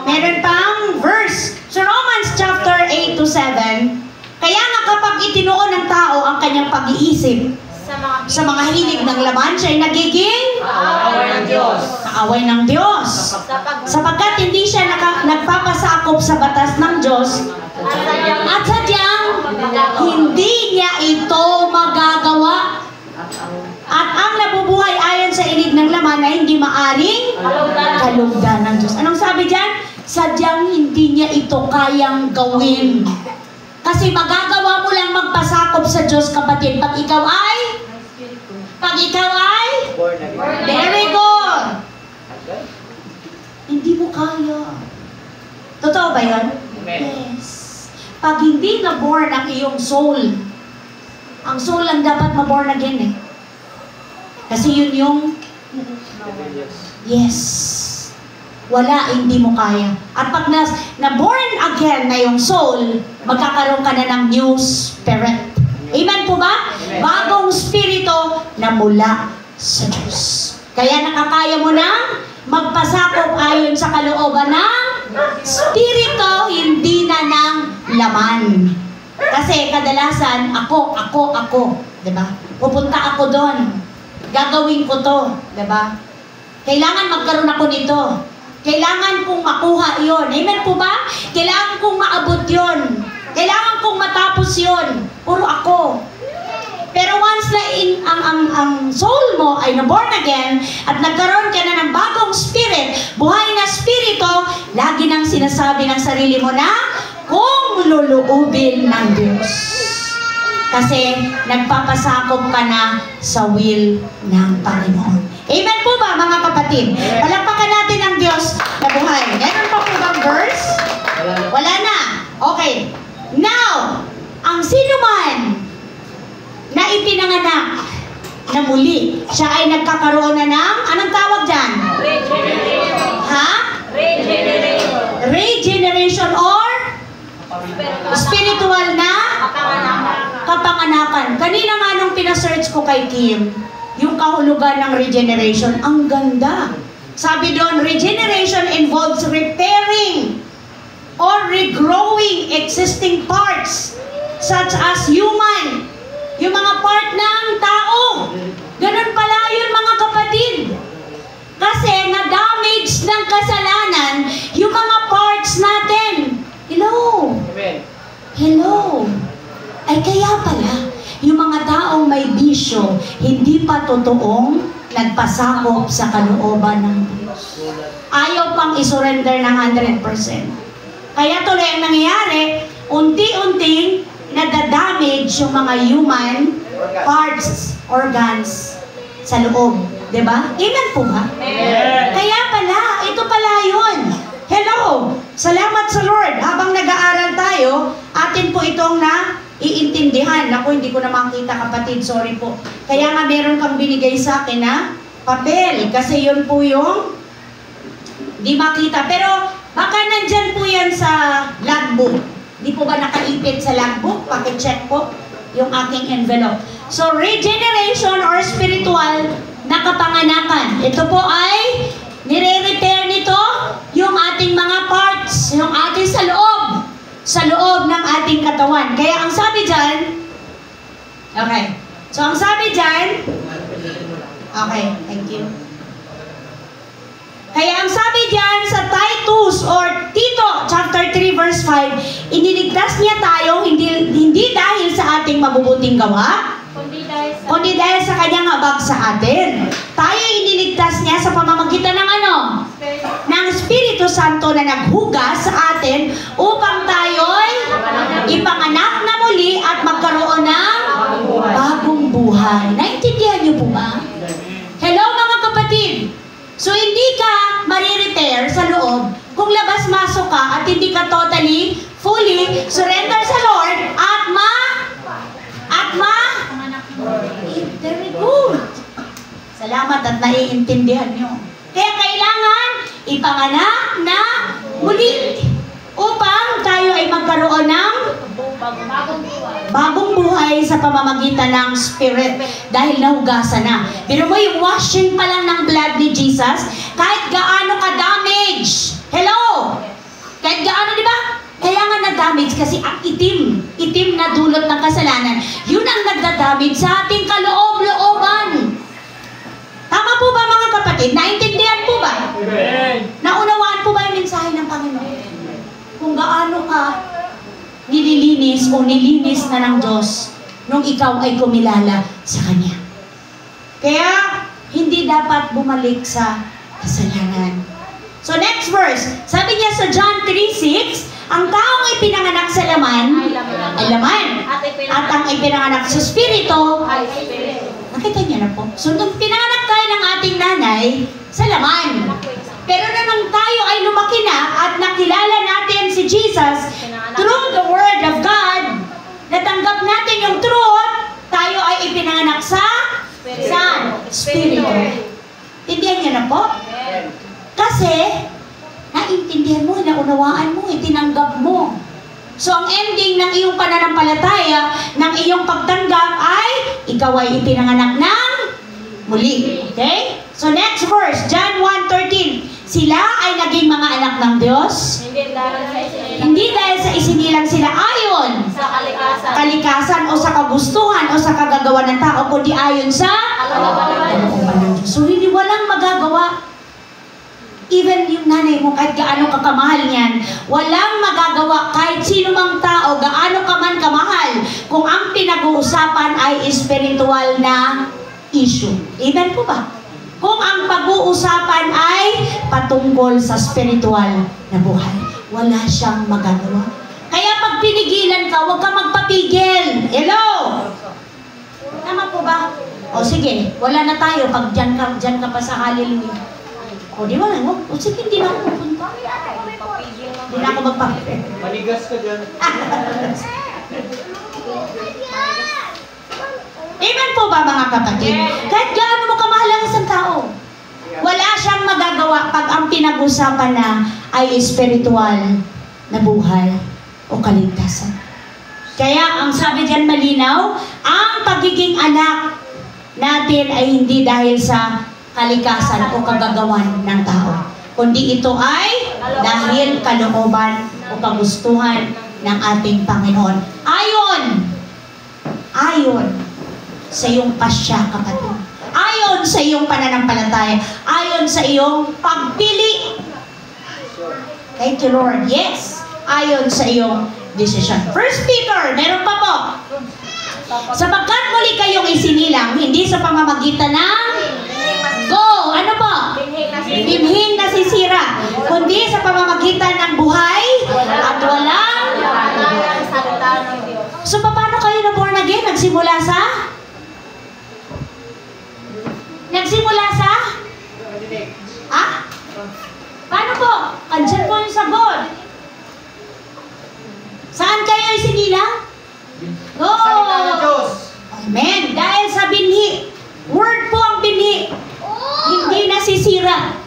Meron pang verse. So Romans chapter 8 to 7. Kaya nga kapag itinuon ng tao ang kanyang pag-iisip sa mga hilig ng laman, siya ay nagiging Kaaway ng Diyos. kaaway ng Diyos. Sapagkat hindi siya nagpapasakop sa batas ng Diyos at sadyang hindi niya ito magagawa. At ang nabubuhay ayon sa ilig ng laman ay hindi maaring kalugdan ng Diyos. Anong sabi dyan? Sadyang hindi niya ito kayang gawin. Kasi magagawa mo lang magpasakop sa Diyos, kapatid, pag ikaw ay Born again. very good. Hindi mo kaya. Totoo ba yun? Amen. Yes. Pag hindi na-born ang iyong soul, ang soul lang dapat ma-born again Kasi yun yung yes. Wala, hindi mo kaya. At pag na-born again na yung soul, magkakaroon ka na ng new spirit. Amen po ba? Amen. Bagong spirito na mula sa Diyos. Kaya nakakaya mo na magpasakop ayon sa kalooban ng spirito, hindi na ng laman. Kasi kadalasan, ako. Diba? Pupunta ako doon. Gagawin ko to. Diba? Kailangan magkaroon ako nito. Kailangan kong makuha yon. Amen po ba? Kailangan kong maabot yon. Kailangan kong matapos yon. Puro ako. Pero once na ang soul mo ay na-born again at nagkaroon ka na ng bagong spirit, buhay na spirito, lagi nang sinasabi ng sarili mo na kung luluubin ng Diyos. Kasi nagpapasakop ka na sa will ng Panginoon. Amen po ba, mga kapatid? Palakpakan natin ang Diyos na buhay. Meron pa po bang verse? Wala na. Okay. Now, ang sino man na ipinanganak na muli, siya ay nagkakaroon na ng, anong tawag dyan? Ha? Regeneration or spiritual na kapanganakan. Kanina nga nung pinasearch ko kay Kim, yung kahulugan ng regeneration. Ang ganda. Sabi doon, regeneration involves repairing or regrowing existing parts such as human, yung mga part ng tao. Ganun pala yun mga kapatid. Kasi na-damage ng kasalanan yung mga parts natin. Hello? Amen. Hello? Ay kaya pala, yung mga taong may bisyo, hindi pa totoong nagpasakop sa kalooban ng Diyos. Ayaw pang isurrender ng 100%. Kaya tuloy ang nangyayari, unti-unting nadadamage yung mga human parts, organs sa loob. Diba? Amen po ba? Kaya pala, ito pala yun. Hello! Salamat sa Lord. Habang nag-aaral tayo, atin po itong iintindihan. Ako, hindi ko na makita kapatid, sorry po. Kaya nga meron kang binigay sa akin na papel. Kasi yun po yung di makita. Pero baka nandyan po yan sa logbook. Di po ba nakaipit sa logbook? Pakicheck po yung aking envelope. So, regeneration or spiritual na kapanganakan. Ito po ay nire-repair nito yung ating mga parts, yung ating sa loob ng ating katawan. Kaya ang sabi dyan, okay. So, ang sabi dyan, okay, thank you. Kaya ang sabi dyan sa Titus or Tito, chapter 3, verse 5, iniligtas niya tayo hindi dahil sa ating mabubuting gawa, kundi dahil sa kanyang habag sa atin. Tayo iniligtas niya sa pamamagitan ng ano? Ng Espiritu Santo na naghugas sa atin upang tayo'y ipanganak na muli at magkaroon ng bagong buhay. Naintindihan niyo po ba? Hello mga kapatid! So hindi ka marirepair sa loob kung labas-masok ka at hindi ka totally, fully surrender sa Lord at very good. Salamat at naiintindihan nyo. Kaya kailangan ipanganak na muli upang tayo ay magkaroon ng bagong buhay sa pamamagitan ng Spirit dahil nahugasan na. Pero mo yung washing pa lang ng blood ni Jesus, kahit gaano ka-damage. Hello? Kahit gaano, di ba? Kaya nga na-damage kasi ang itim na dulot ng kasalanan, yun ang nagda-damage sa ating kaloob-looban. Tama po ba mga kapatid? Naintindihan po ba? Amen. Naunawaan po ba yung mensahe ng Panginoon? Kung gaano ka nililinis o nilinis na ng Diyos nung ikaw ay kumilala sa Kanya. Kaya, hindi dapat bumalik sa kasalanan. So next verse, sabi niya sa John 3:6, ang taong ipinanganak sa laman ay laman. At ang ipinanganak sa Espiritu ay Espiritu. Nakita niyo na po. So nung pinanganak tayo ng ating nanay sa laman. Pero nung tayo ay lumaki na at nakilala natin si Jesus through the Word of God, natanggap natin yung truth, tayo ay ipinanganak sa Espiritu. Tindihan niyo na po? Kasi, naintindihan mo, naunawaan mo, itinanggap mo. So, ang ending ng iyong pananampalataya, ng iyong pagtanggap ay, ikaw ay ipinanganak ng muli. Okay? So, next verse, John 1:13. Sila ay naging mga anak ng Diyos. Hindi dahil sa isinilang sila ayon sa kalikasan o sa kagustuhan o sa kagagawa ng tao, kundi ayon sa kalooban ng Diyos. So, hindi walang magagawa. Even yung nanay mo, kahit gaano ka kamahal niyan, walang magagawa kahit sino mang tao, gaano ka man kamahal, kung ang pinag-uusapan ay spiritual na issue. Amen po ba? Kung ang pag-uusapan ay patungkol sa spiritual na buhay, wala siyang magagawa. Kaya pag pinigilan ka, huwag ka magpapigil. Hello? Tama po ba? O sige, wala na tayo pag dyan ka pa sa hallelujah. O di ba? O sige, hindi na ako pupunta. Hindi na ako magpapigil. Manigas ka dyan. Amen po ba mga kapatid? Kahit gaano mo kamahal ang isang tao, wala siyang magagawa pag ang pinag-usapan na ay spiritual na buhay o kaligtasan. Kaya ang sabi diyan malinaw, ang pagiging anak natin ay hindi dahil sa kalikasan o kagagawan ng tao, kundi ito ay dahil kalooban o kagustuhan ng ating Panginoon. Ayon sa iyong pasya, kapatid. Ayon sa iyong pananampalataya. Ayon sa iyong pagpili. Thank you, Lord. Yes. Ayon sa iyong decision. 1 Peter, meron pa po. Sapagkat muli kayong isinilang, hindi sa pamamagitan ng ano po? Binhing nasisira, kundi sa pamamagitan ng buhay at walang salita ng Diyos. So, paano kayo na born again? Nagsimula sa? Ha? Paano po? Andyan po yung sagot. Saan kayo isinilang? Go! Salita ng Diyos. Amen. Dahil sa binhi. Word po ang binhi. Hindi nasisira.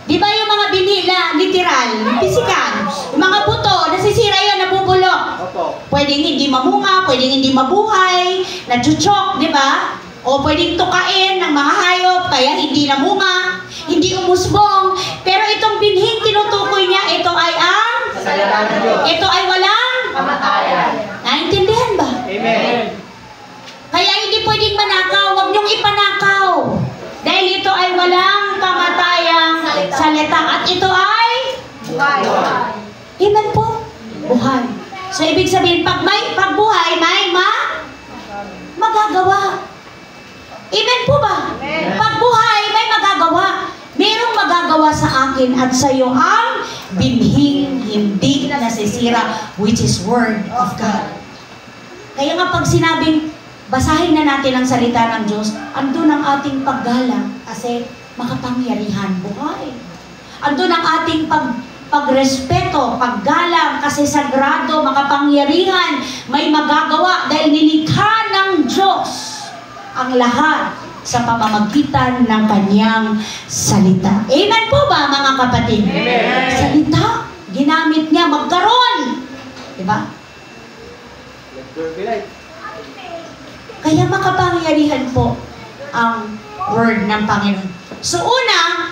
Di ba yung mga binhi na literal, physical, yung mga buto, nasisira yun, nabubulok. Opo. Pwedeng hindi mamunga, pwedeng hindi mabuhay, nadjuchok, di ba? O pwedeng tukain ng mga hayop, kaya hindi namunga, hindi umusbong. Pero itong binhing tinutukoy niya, ito ay ang? Salita ng Diyos. Ito ay walang? Kamatayan. Naintindihan ba? Amen. Kaya hindi pwedeng manakaw, huwag niyong ipanakaw. Dahil ito ay walang kamatayang salita. At ito ay? Buhay. Amen po. Buhay. So, ibig sabihin, pag buhay, may magagawa. Amen po ba? Amen. Pag buhay, may magagawa. Merong magagawa sa akin at sa iyo ang binhing hindi nasisira, which is Word of God. Kaya nga pag sinabing, basahin na natin ang salita ng Diyos, andun ang ating paggalang kasi makapangyarihan buhay. Andun ang ating pagrespeto, paggalang kasi sagrado, makapangyarihan, may magagawa dahil nilikha ng Diyos ang lahat sa pamamagitan ng kanyang salita. Amen po ba, mga kapatid? Amen. Salita, ginamit niya magkaroon. Diba? Kaya makapangyarihan po ang word ng Panginoon. So una,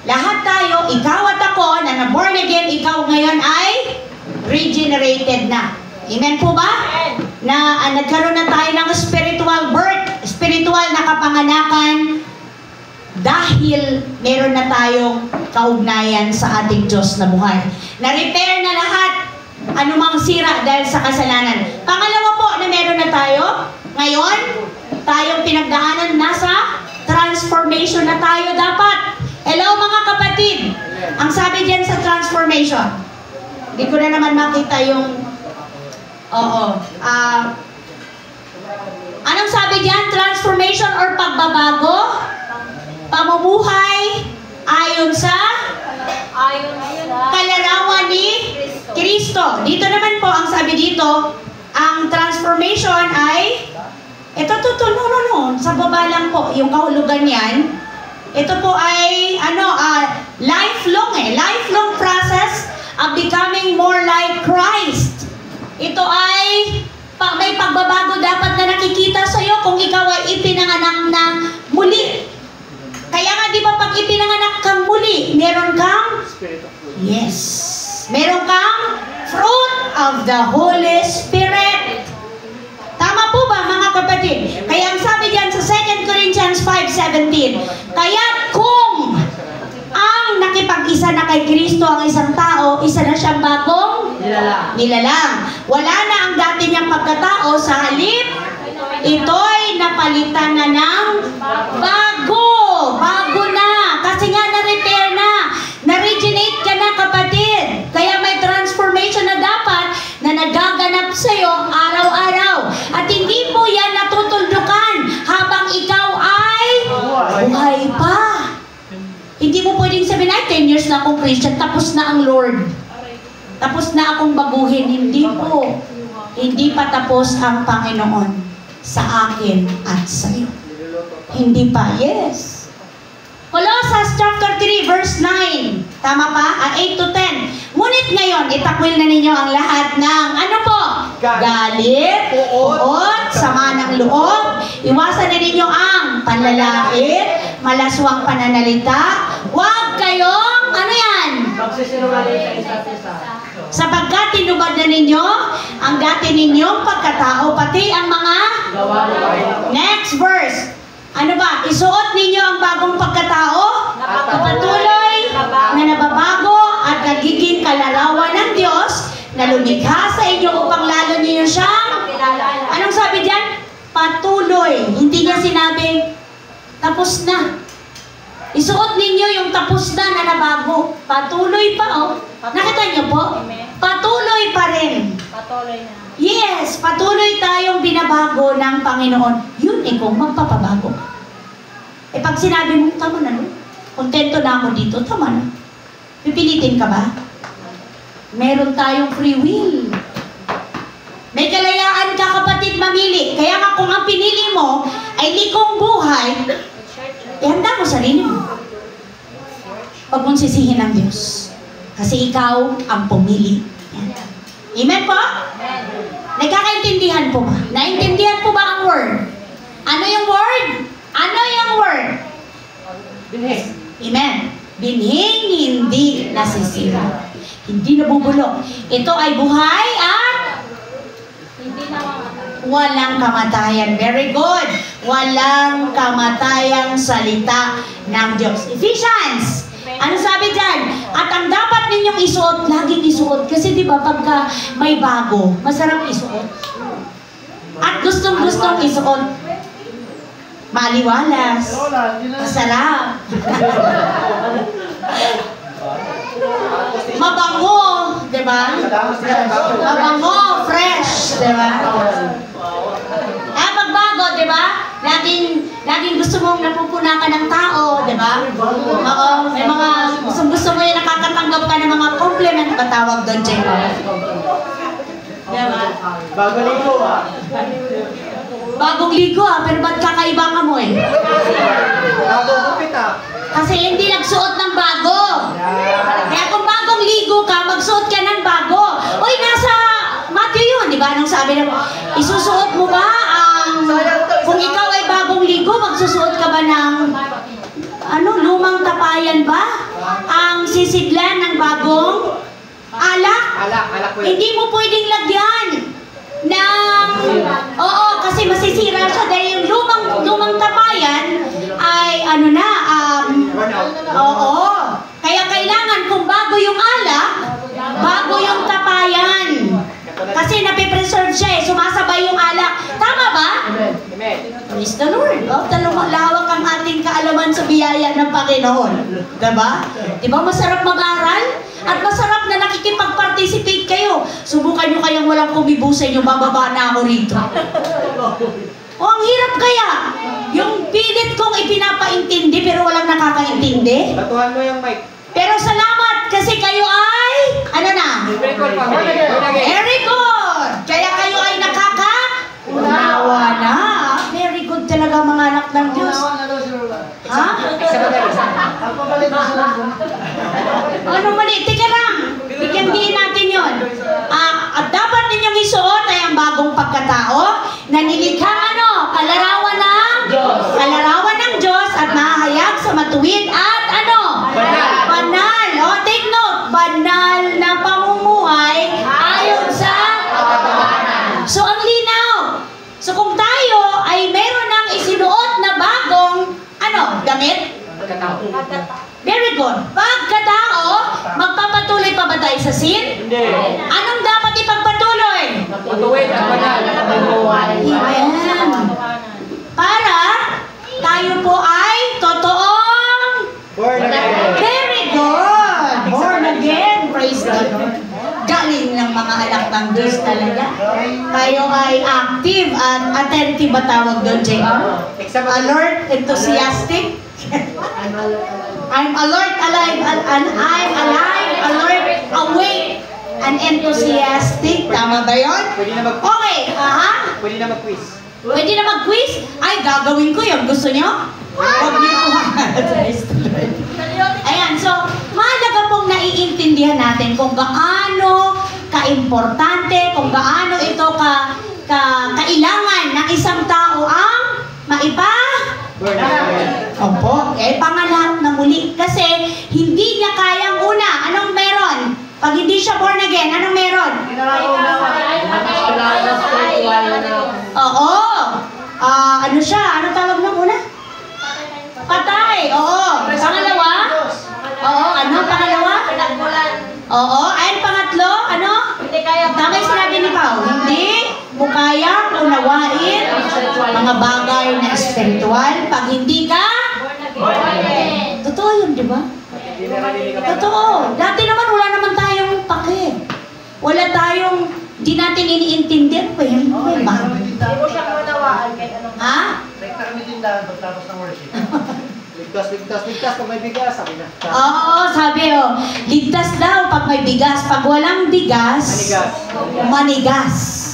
lahat tayo, ikaw at ako, na na-born again, ikaw ngayon ay regenerated na. Amen po ba? Na nagkaroon na tayo ng spiritual birth, spiritual na kapanganakan dahil meron na tayong kaugnayan sa ating Diyos na buhay. Na-repair na lahat anumang sira dahil sa kasalanan. Pangalawa po na meron na tayo, ngayon, tayong pinagdaanan, nasa transformation na tayo dapat. Hello mga kapatid! Ang sabi diyan sa transformation, hindi ko na naman makita yung anong sabi diyan? Transformation or pagbabago? Pamumuhay ayon sa kalarawan ni Kristo. Dito naman po, ang sabi dito, ang transformation ay, ito sa baba lang po, yung kahulugan niyan, ito po ay, lifelong process of becoming more like Christ. Ito ay, may pagbabago dapat na nakikita sa iyo kung ikaw ay ipinanganak na muli. Kaya nga, di ba pag ipinanganak kang muli, meron kang? Yes. Meron kang fruit of the Holy Spirit. Tama po ba, mga kapatid? Kaya ang sabi diyan sa 2 Corinthians 5:17, kaya kung ang nakipag-isa na kay Kristo ang isang tao, isa na siyang bagong nilalang. Wala na ang dati niyang pagkatao, sa halip, ito'y napalitan na ng bago. Bago na. Kasi nga na-repair na. Na-regenerate ka na, kapatid. Kaya may transformation na dapat na nagaganap sa'yo araw-araw. At hindi po yan natutuldukan habang ikaw ay buhay pa. Hindi mo pwedeng sabihin, 10 years na akong Christian, tapos na ang Lord. Tapos na akong baguhin. Hindi po. Hindi pa tapos ang Panginoon sa akin at sa iyo. Hindi pa. Yes. Colossians chapter 3 verse 9. Tama pa? 8 to 10. Ngunit ngayon, itakwil na ninyo ang lahat ng ano po? Galit, uot, sama ng loob. Iwasan na ninyo ang ng panlalait, malaswang pananalita. Huwag kayong, ano yan? Magsisinungaling sa isa't isa. Sapagkat tinubad na ninyo ang dati ninyong pagkatao, pati ang mga Gawa mo kayo. next verse. Ano ba? Isuot ninyo ang bagong pagkatao, patuloy na nababago at nagiging kalarawan ng Diyos na lumikha sa inyo upang lalo niyo siyang, anong sabi diyan? Patuloy. Hindi niya sinabing tapos na. Isuot ninyo yung tapos na nabago. Patuloy pa, oh. Nakita niyo po? Patuloy pa rin. Patuloy na. Yes, patuloy tayong binabago ng Panginoon. Yun eh kung magpapabago. Eh pag sinabi mo, tama na no? Kontento na ako dito, tama na. Pipilitin ka ba? Meron tayong free will. May kalayaan ka, kapatid, mamili. Kaya nga kung ang pinili mo ay likong buhay, ihanda mo sarili mo. Huwag mong sisihin ang Diyos. Kasi ikaw ang pumili. Yan. Amen po? Nagkakaintindihan po ba? Naintindihan po ba ang word? Ano yung word? Ano yung word? Binhi. Amen. Binhing hindi nasisira. Hindi nabubulok. Ito ay buhay at Hindi na mamatay. walang kamatayan. Very good. Walang kamatayang salita ng Diyos. Ephesians. Ano sabi dyan? At ang dapat ninyong isuot, laging isuot. Kasi di ba pagka may bago, masarap isuot. At gustong-gustong isuot. Maliwalas. Masarap. Mabango. Diba? Mabango. Fresh. Diba? Pagbago, diba? Laging gusto mong napupuna ka ng tao, diba? Oo. May mga gusto mo yung nakakatanggap ka ng mga compliment. Patawag doon, Jay. Diba? Bago ligo ah. Bagong ligo pero ba't kakaiba ka mo eh? Bago gupit ah. Kasi hindi nagsuot ng bago. Kaya kung bagong ligo ka, magsuot ka ng bago. Uy, nasa Matthew yun, di ba? Anong sabi na, isusuot mo ba ang, kung ikaw ay bagong ligo, magsusuot ka ba ng, lumang tapayan ba? Ang sisidlan ng bagong alak? Alak ko yun. Hindi mo pwedeng lagyan ng, oo, kasi masisira siya dahil yung lumang tapayan ay oo. Kaya kailangan kung bago yung alak, bago yung tapayan. Kasi napipreserve siya eh, sumasabay yung alak. Tama ba? Amen. Praise the Lord. Oh, lawak ang ating kaalaman sa biyaya ng Panginoon. Diba? Diba masarap mag-aral? At masarap na nakikipag-participate kayo. Subukan nyo kayang walang kumibo sa inyo, bababa na ako rito. O, ang hirap kaya. Yung pilit kong ipinapaintindi pero walang nakakaintindi. Batuhan mo yung mic. Pero salamat kasi kayo ay, Very good family. Very good! Kaya kayo ay nakaka-unawa na. Very good talaga mga anak ng Diyos. Ha? Ano mali? Tika lang. Bigyan din natin yun. At dapat ninyong isuot ay ang bagong pagkatao na nilikhang kalarawan ng Diyos at nahayag sa matuwid at banal. O, take note. Banal na pamumuhay ayon sa katotohanan. So, ang linaw. So, kung tayo ay meron ng isinuot na bagong damit? Very good. Pagkatao, magpapatuloy pa ba tayo sa sin? Hindi. Anong dapat ipagpatuloy? Matuwid ang banal na pamumuhay. Ayan. Para tayo po ay totoong Born again. very good. Born again. Praise the Lord. Galing ng mga anak ng Diyos talaga. Tayo ay active at attentive ba tawag doon, JR? Alert, enthusiastic. I'm alert, alive, and I'm alive, alert, awake, and enthusiastic. Tama ba yun? Pwede na Okay, Pwede na mag-quiz. Pwede na mag-quiz? Ay, gagawin ko yun. Gusto nyo? Huwag niyo po. Ayan, so, mahalaga pong naiintindihan natin kung gaano ka-importante, kung gaano ito kailangan ng isang tao ang Born again. Opo, panganak na muli. Kasi hindi niya kayang una. Anong meron? Pag hindi siya born again, anong meron? Oo. Ano siya? Ano tawag ng una? Patay. Oo. Pangalawa? Oo. Ano? Pangalawa? Oo. Ay, pangatlo? Ano? Tama yung sinabi ni Pao. Hindi mo kayang unawain mga bagay na espiritual pag hindi ka totoo yun, di ba? Totoo. Dati naman wala naman tayong pake. Wala tayong di natin iniintindihan pa yun. Ha? Pagtapos ng worship. Ligtas pag may bigas, sabi na. Oo, sabi ligtas daw pag may bigas. Pag walang bigas, manigas.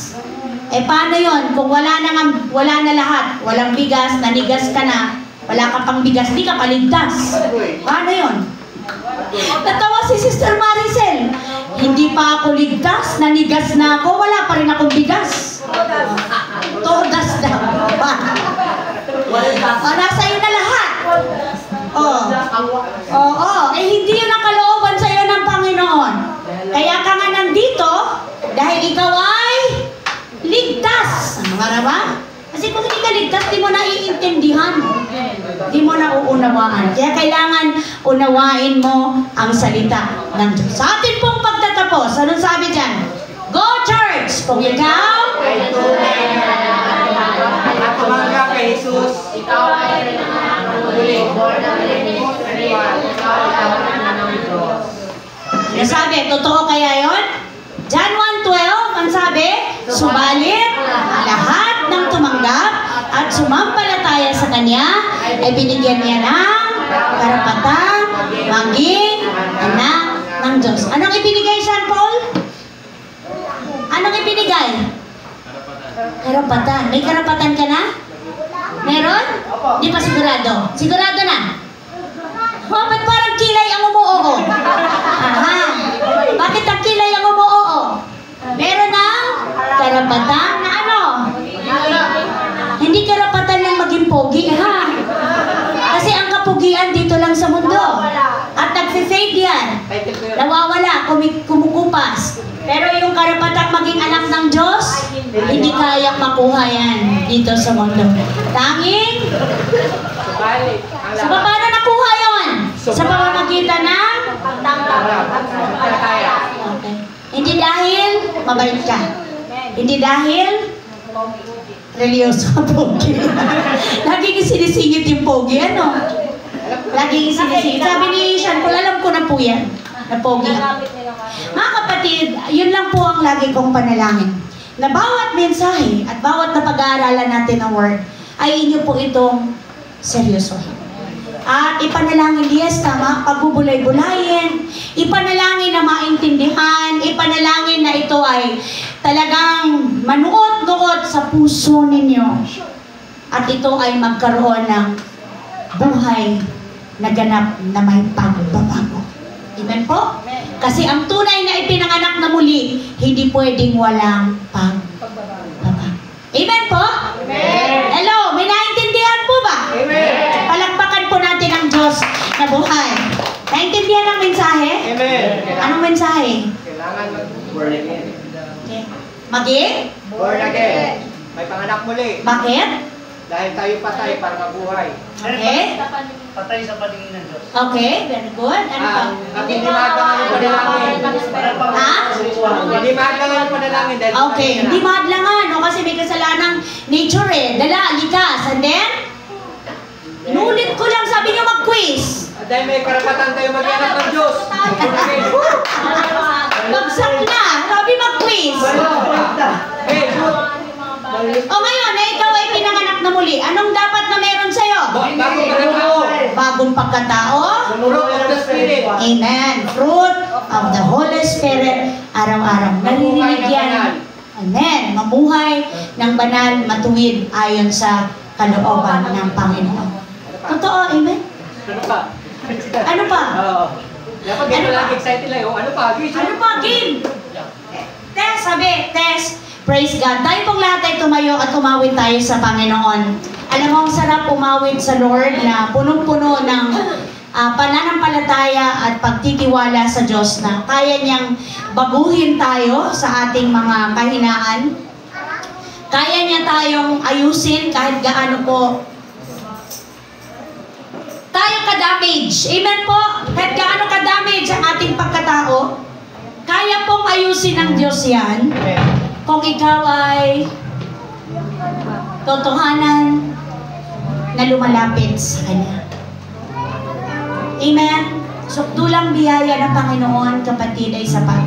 Paano yon? Kung wala na lahat, walang bigas, nanigas ka na, wala ka pang bigas, di ka paligtas. Paano yon? Natawa si Sister Maricel. Hindi pa ako ligtas, nanigas na ako, wala pa rin akong bigas. Todas daw. Nasa iyo na lahat. Hindi yun ang kalooban sa iyo ng Panginoon. Kaya ka nga nandito, dahil ikaw ay ligtas. Ano ba? Kasi kung hindi ka ligtas, di mo naiintindihan. Di mo nauunawaan. Kaya kailangan unawain mo ang salita ng Diyos. Sa atin pong pagtatapos, anong sabi dyan? Go church! Kung ikaw ay tunay na at tumanggap kay Jesus, ikaw ay muli. Born again, ikaw ng Diyos. Nasabi, totoo kaya yon? John 1:12, ang sabi, subalit lahat ng tumanggap at sumampalataya sa Kanya ay binigyan niya ng karapatan maging anak ng Diyos. Anong ibinigay, Sean Paul? Anong ibinigay? Karapatan. May karapatan ka na? Meron? Di pa sigurado? Sigurado na? Ba't parang kilay ang umuoo? Aha. Bakit ang kilay ang umuoo? Meron ng karapatan na ano? Hindi karapatan lang maging pogi, ha? Kasi ang kapugian dito lang sa mundo. At nagse-fade yan. Nawawala, kumukupas. Pero yung karapatang maging anak ng Diyos, hindi kayang makuha yan dito sa mundo. Tanging, sa paano nakuha yon? Sa pamamagitan ng okay. Hindi dahil mabait ka. Hindi dahil religyoso ang pogi. Laging sinisingit yung pogi, ano? Laging sinisingit. Sabi ni Sean Paul, alam ko na po yan, na pogi. Mga kapatid, yun lang po ang lagi kong panalangin. Na bawat mensahe at bawat na pag-aaralan natin ng word, ay inyo po itong seryosohin. At ipanalangin, yes, tama, pagbubulay-bulayin, ipanalangin na maintindihan, ipanalangin na ito ay talagang manuot-nuot sa puso ninyo. At ito ay magkaroon ng buhay na ganap na may pagbabago. Amen po? Kasi ang tunay na ipinanganak na muli, hindi pwedeng walang pagbabago. Amen po? Amen. Hello, may naintindihan po ba? Amen. Palakpakan po natin ang Diyos na buhay. Naintindihan ang mensahe? Amen. Anong mensahe? Kailangan mag-born again. Okay. Maging? Born again. May panganak muli. Bakit? Dahil tayo patay para mabuhay. Okay. Patay sa paningin ng Diyos. Okay, very good. Ano pa? At hindi maadlangan yung panalangin. Ha? Hindi maadlangan yung panalangin. Dahil Okay, hindi maadlangan, no? Kasi may kasalanang nature dala, likas. And then, inulit ko lang, sabi niyo mag-quiz. Dahil may karapatan tayo mag-anak ng Diyos. Bagsak na, sabi mag-quiz. O ngayon, na ikaw ay pinanganak na muli, anong dapat na meron sa'yo? Bagong pagkatao. Bagong pagkatao? Fruit of the Spirit. Amen. Fruit of the Holy Spirit, araw-araw. Naririnig yan. Amen. Mamuhay ng banal, matuwid ayon sa kalooban ng Panginoon. Totoo, amen? Ano pa? Ano pa? Oo. Dapat ganito lang excited lang. Ano pa? Ano pa? Game! Test, sabi, test. Praise God. Tayo pong lahat ay tumayo at tumawid tayo sa Panginoon. Alam mo, ang sarap umawit sa Lord na punong-puno ng pananampalataya at pagtitiwala sa Diyos na kaya niyang baguhin tayo sa ating mga kahinaan. Kaya niya tayong ayusin kahit gaano po tayo ka-damage. Amen po? Kahit gaano ka-damage ang ating pagkatao, kaya pong ayusin ng Diyos yan kung ikaw ay totohanan na lumalapit sa Kanya. Amen? Sukdulang biyaya ng Panginoon, kapatid, ay sapat.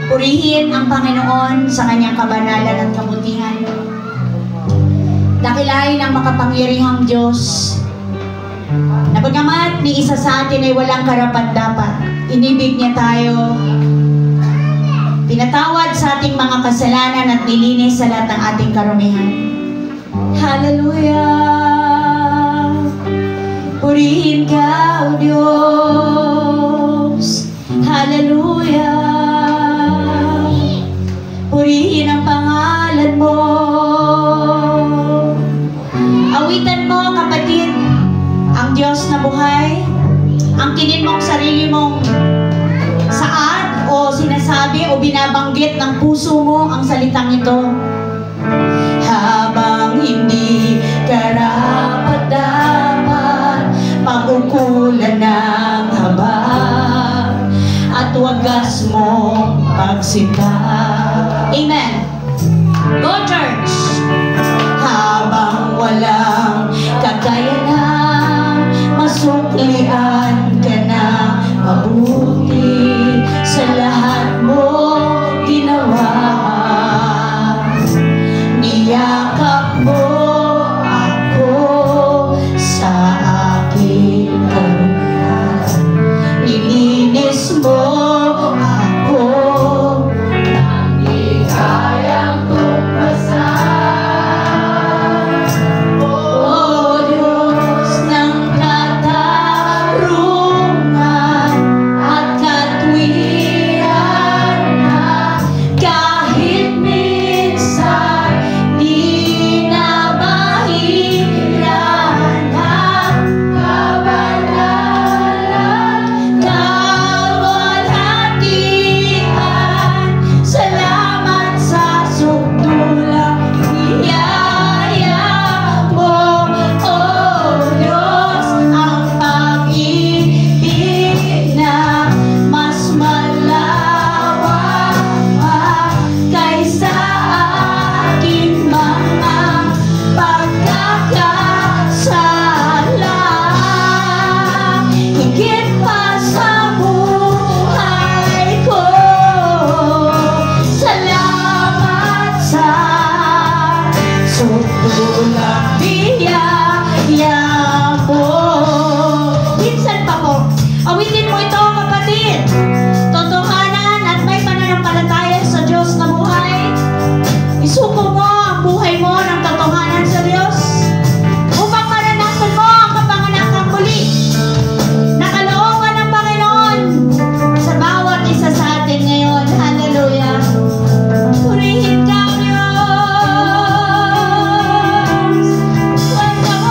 Purihin ang Panginoon sa Kanyang kabanalan at kabutihan. Dakilain ang makapangyarihang Diyos na bagamat ni isa sa atin ay walang karapat-dapat, inibig niya tayo, pinatawad sa ating mga kasalanan at nilinis sa lahat ng ating karumihan. Hallelujah! Purihin ka, O Diyos. Hallelujah! Purihin ang pangalan mo. Awitan mo, kapatid, ang Diyos na buhay. Angkinin mong sarili mong saad o sinasabi o binabanggit ng puso mo ang salitang ito. Habang hindi karapat-dapat, pag-ukulan ng habag at wagas mong pagsita. Amen. Go, church! Habang walang kakayanan, masuklian ka na mabuti sa lahat mo ginawa. Niyakap mo ako sa aking karumihan. Nilinis mo ako nang di kayang tumpasan. O Diyos ng katarungan at katwiran na kahit minsan di na mahiran ang kabanalan, kawalhatian. Salamat sa sukdulang biyaya mo, O Diyos, ang pag-ibig na mas malawak pa kaysa aking mga pagkakasala. Higit pa sa buhay ko, salamat sa sukdulang biyaya mo. Minsan pa po, awitin mo ito, kapatid. Totohanan at may pananampalataya sa Diyos na buhay. Isuko mo ang buhay mo ng totohanan sa Diyos upang maranasan mo ang kapanganakan muli na kalooban ng Panginoon sa bawat isa sa atin ngayon. Hallelujah! Purihin ka, Diyos! Huwag ka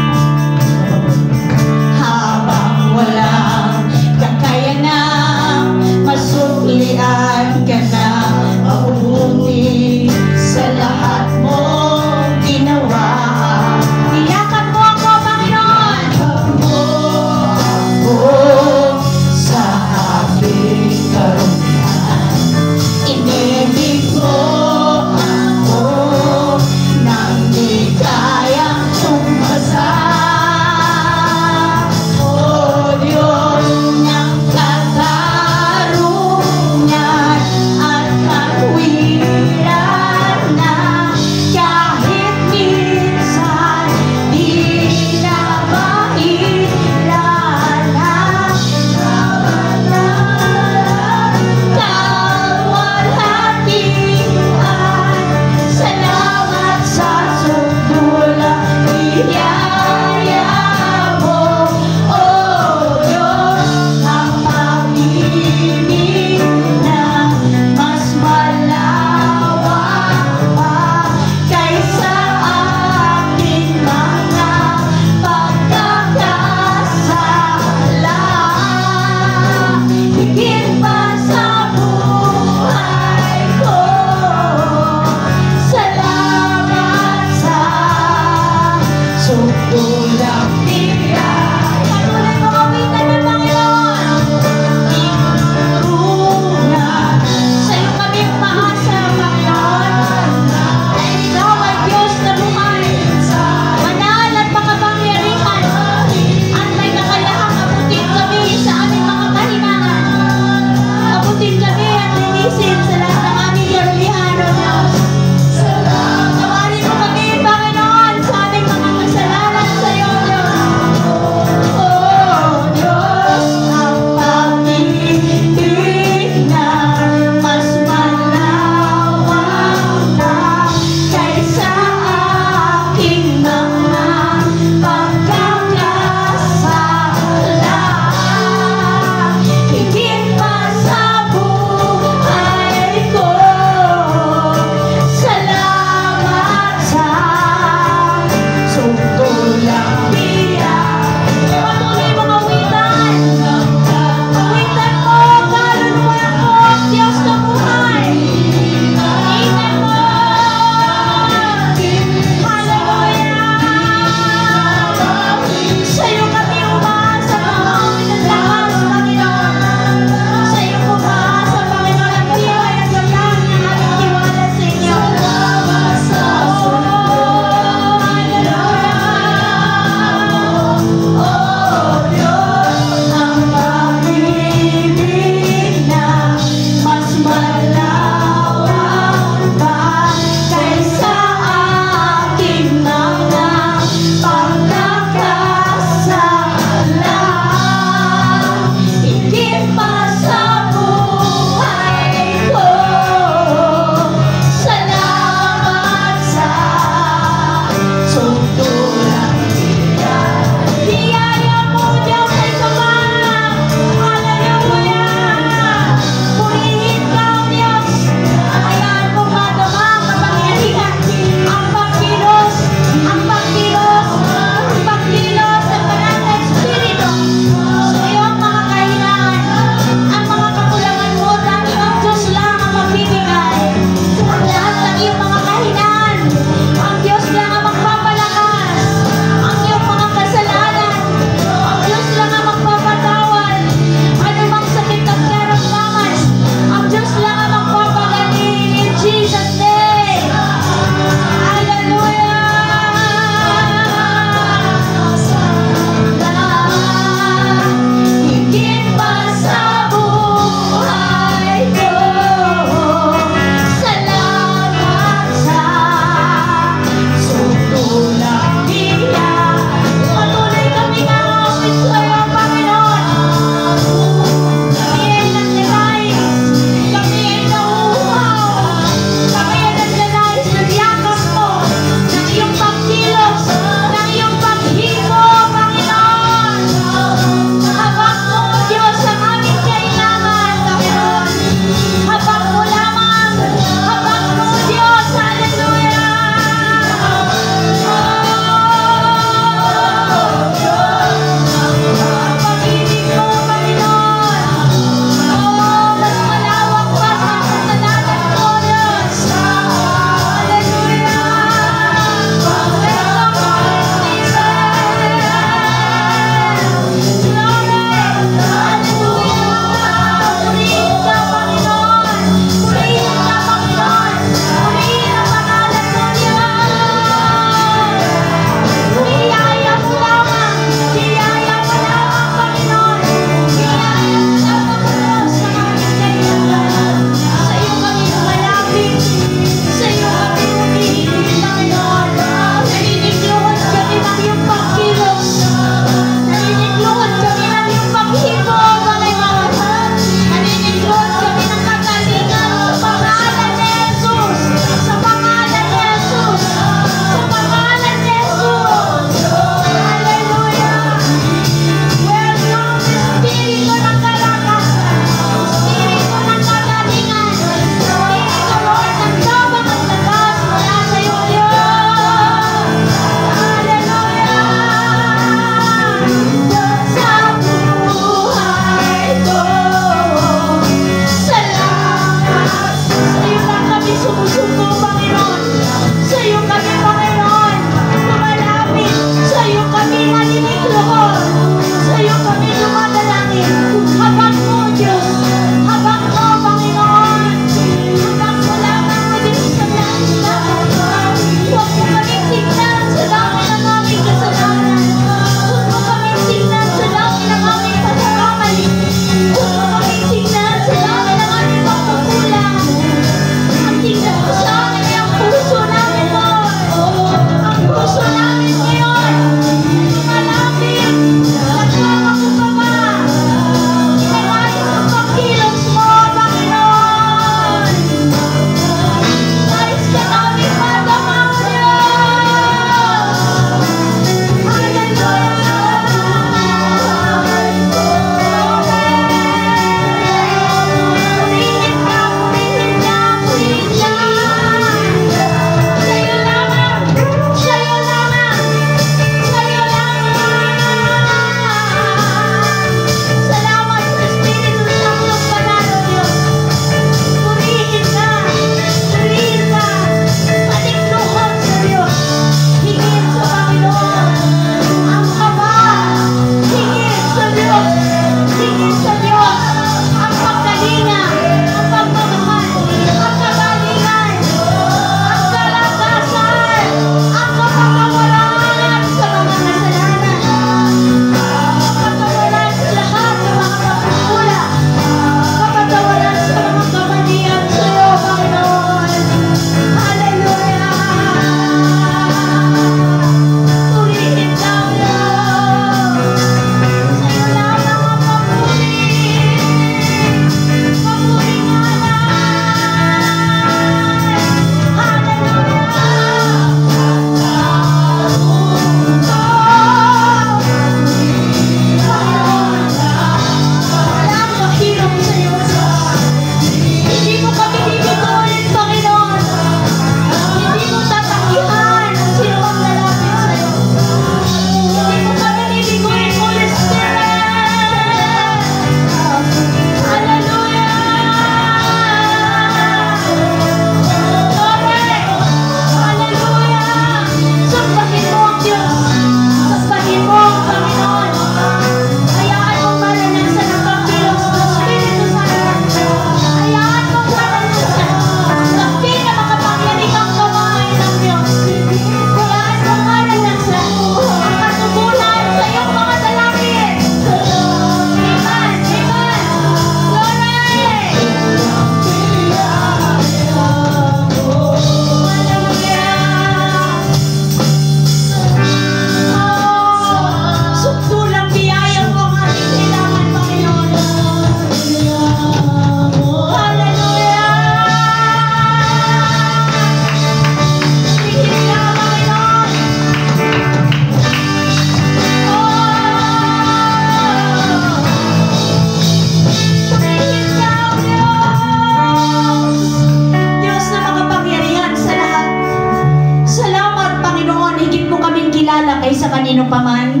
sa kanino paman.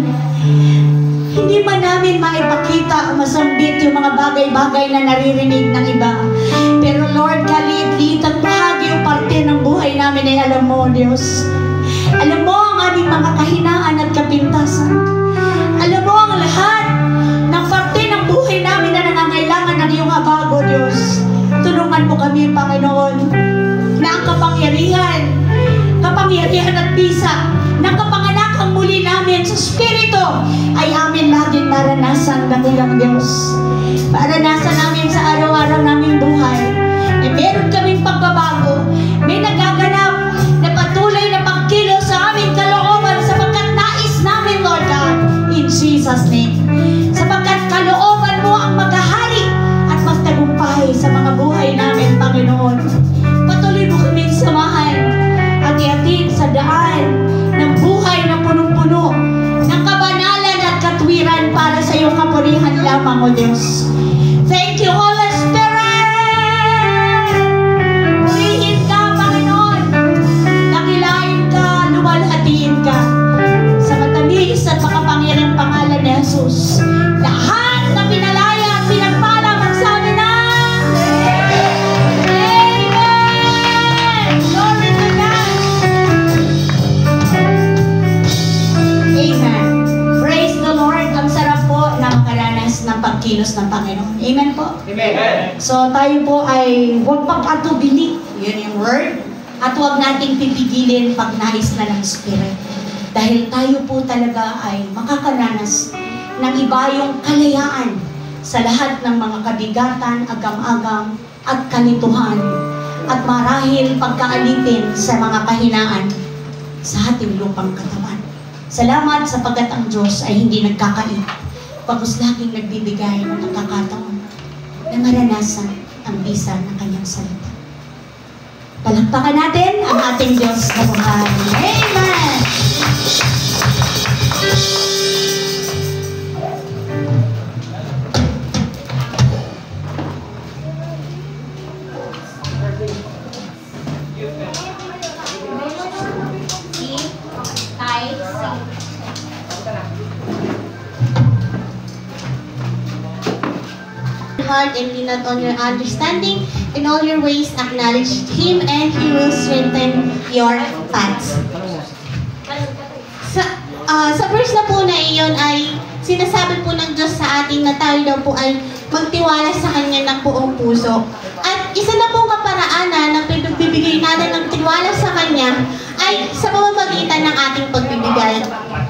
Hindi man namin maipakita o masambit yung mga bagay-bagay na naririnig ng iba. Pero Lord, kalit-lit at bahagi o parte ng buhay namin ay alam mo, Diyos. Alam mo ang aming mga kahinaan at kapintasan. Alam mo ang lahat ng parte ng buhay namin na nangangailangan ng iyong abago, Diyos. Tulungan mo kami, Panginoon, na ang kapangyarihan at bisa ng kapanganakang muli namin sa Espiritu ay amin laging maranasan ng iyong Diyos. Maranasan namin sa araw-araw naming buhay. Meron kaming pagbabago, may nagaganap na patuloy na pagkilos sa aming kalooban sapagkat nais namin, Lord God, in Jesus' name. Sapagkat kalooban mo ang maghahari at magtagumpay sa mga buhay namin, Panginoon. Patuloy mo kaming samahan at iatid sa daan ng buhay na punong-puno ng kabanalan at katwiran para sa iyong kapurihan lamang, O Diyos. Thank you, Holy Spirit! Purihin ka, Panginoon! Nakilain ka, luwalhatiin ka sa matamis at makapangyarihang pangalan ni Jesus. Lahat na pinalaya at pinagpala magsabi na Amen! Glory to God! Amen. Praise the Lord. Ang sarap po na makaranas ng pagkilos ng Panginoon. Amen po. Amen. So tayo po ay huwag pag-atubili. Yun yung word. At huwag nating pipigilin pag nais na ng Spirit. Dahil tayo po talaga ay makakaranas ng ibayong kalayaan sa lahat ng mga kabigatan, agam-agam at kalituhan at marahil pagkaalipin sa mga kahinaan sa ating lupang katawan. Salamat sapagkat ang Diyos ay hindi nagkakait, pagkus laging nagbibigay ng pagkakataon na maranasan ang bisa ng kanyang salita. Palakpakan natin ang ating Diyos na buhay. Amen! Heart and lean not on your understanding. In all your ways acknowledge Him and He will strengthen your paths. Sa verse na po na iyon ay sinasabi po ng Diyos sa atin na tayo daw po ay magtiwala sa Kanya ng buong puso. At isa na pong kaparaanan ng pagbibigay natin ng tiwala sa Kanya ay sa pamamagitan ng ating pagbibigay.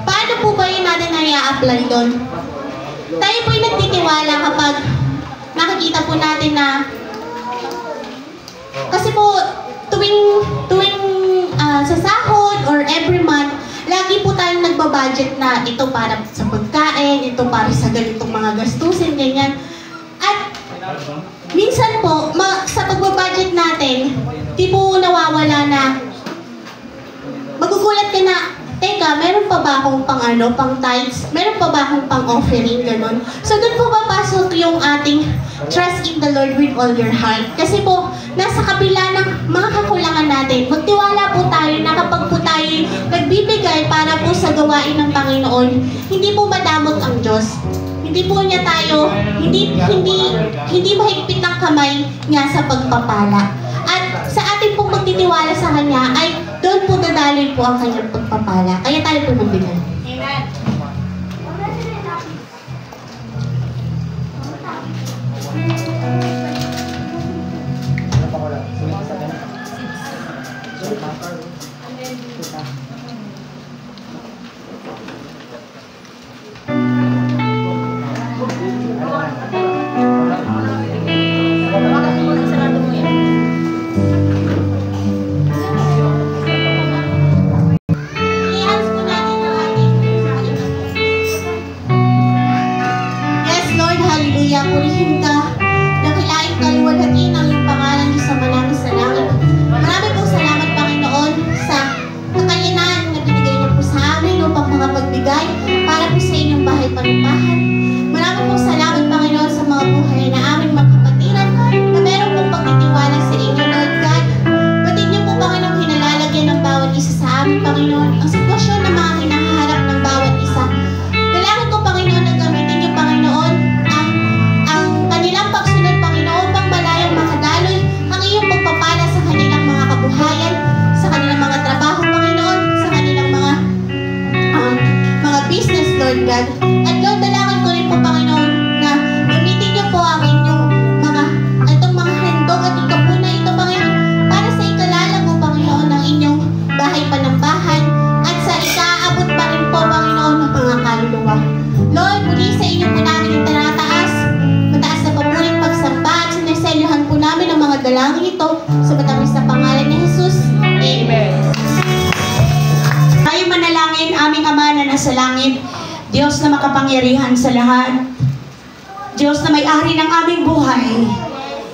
Paano po ba yun natin na i-apply doon? Tayo po ay nagtitiwala kapag nakikita po natin na kasi po tuwing sa sahod or every month, lagi po tayong nagbabudget na ito para sa pagkain, ito para sa ganitong mga gastusin, ganyan. At minsan po, sa pagbabudget natin, di po nawawala na magugulat ka na, teka, meron pa ba akong pang tithes? Meron pa ba akong pang offering? Ganon. So, doon po papasok yung ating trust in the Lord with all your heart. Kasi po, nasa kabila ng mga kakulangan natin, magtiwala po tayo na kapag po tayo nagbibigay para po sa gawain ng Panginoon, hindi po madamot ang Diyos. Hindi po niya tayo, hindi mahigpit ng kamay niya sa pagpapala. At sa ating pong magtitiwala sa Kanya ay doon po dadaloy po ang Kanyang pagpapala. Kaya tayo po magbigay. Amen. Panginoon, ang sitwasyon na mga kinakaharap ng God. At Lord, dalangin ko rin po, Panginoon, na gamitin niyo po ang inyong itong mga handog at ito po na ito, Panginoon, para sa ikalala mo, Panginoon, ng inyong bahay panambahan at sa ikaabot pa rin po, Panginoon, ng mga kaluluwa. Lord, muli sa inyo po namin itinataas, mataas na paburing pagsamba at sinaselyohan po namin ang mga dalangin ito sa matamis na pangalan ni Jesus. Amen. Tayo manalangin, aming Ama na nasa langit, Diyos na makapangyarihan sa lahat, Diyos na may-ari ng aming buhay,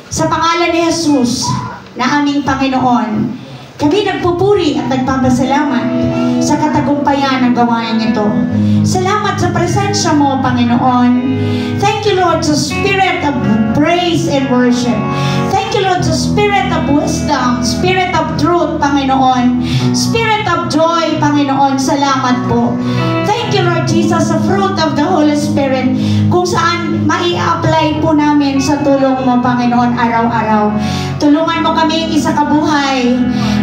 sa pangalan ni Jesus na aming Panginoon, kami nagpupuri at nagpapasalamat sa katagumpayan ng gawain ito. Salamat sa presensya mo, Panginoon. Thank you, Lord, sa spirit of praise and worship. Thank you, Lord, sa spirit of wisdom, spirit of truth, Panginoon. Spirit of joy, Panginoon. Salamat po. Thank you, Lord Jesus, sa fruit of the Holy Spirit, kung saan mai-apply po namin sa tulong mo, Panginoon, araw-araw. Tulungan mo kami isa kabuhay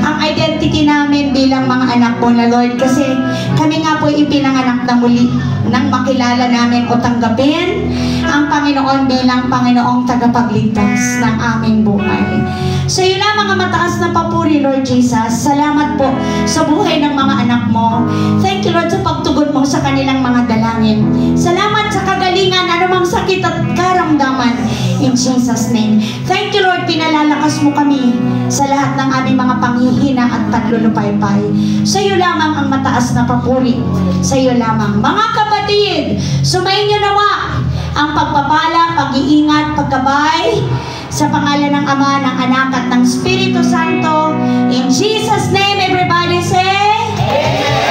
ang identity namin bilang mga anak mo na Lord, kasi kami nga po ipinanganak na muli nang makilala namin o tanggapin ang Panginoon bilang Panginoong tagapagligtas ng aming buhay. Sa iyo lamang ang mataas na papuri, Lord Jesus. Salamat po sa buhay ng mga anak mo. Thank you, Lord, sa pagtugon mo sa kanilang mga dalangin. Salamat sa kagalingan, anumang sakit at karamdaman. In Jesus' name. Thank you, Lord, pinalalakas mo kami sa lahat ng aming mga panghihina at paglulupaypay. Sa iyo lamang ang mataas na papuri. Sa iyo lamang. Mga kapatid, sumayin niyo nawa ang pagpapala, pag-iingat, pagkabay sa pangalan ng Ama, ng Anak at ng Espiritu Santo. In Jesus' name, everybody say, Amen.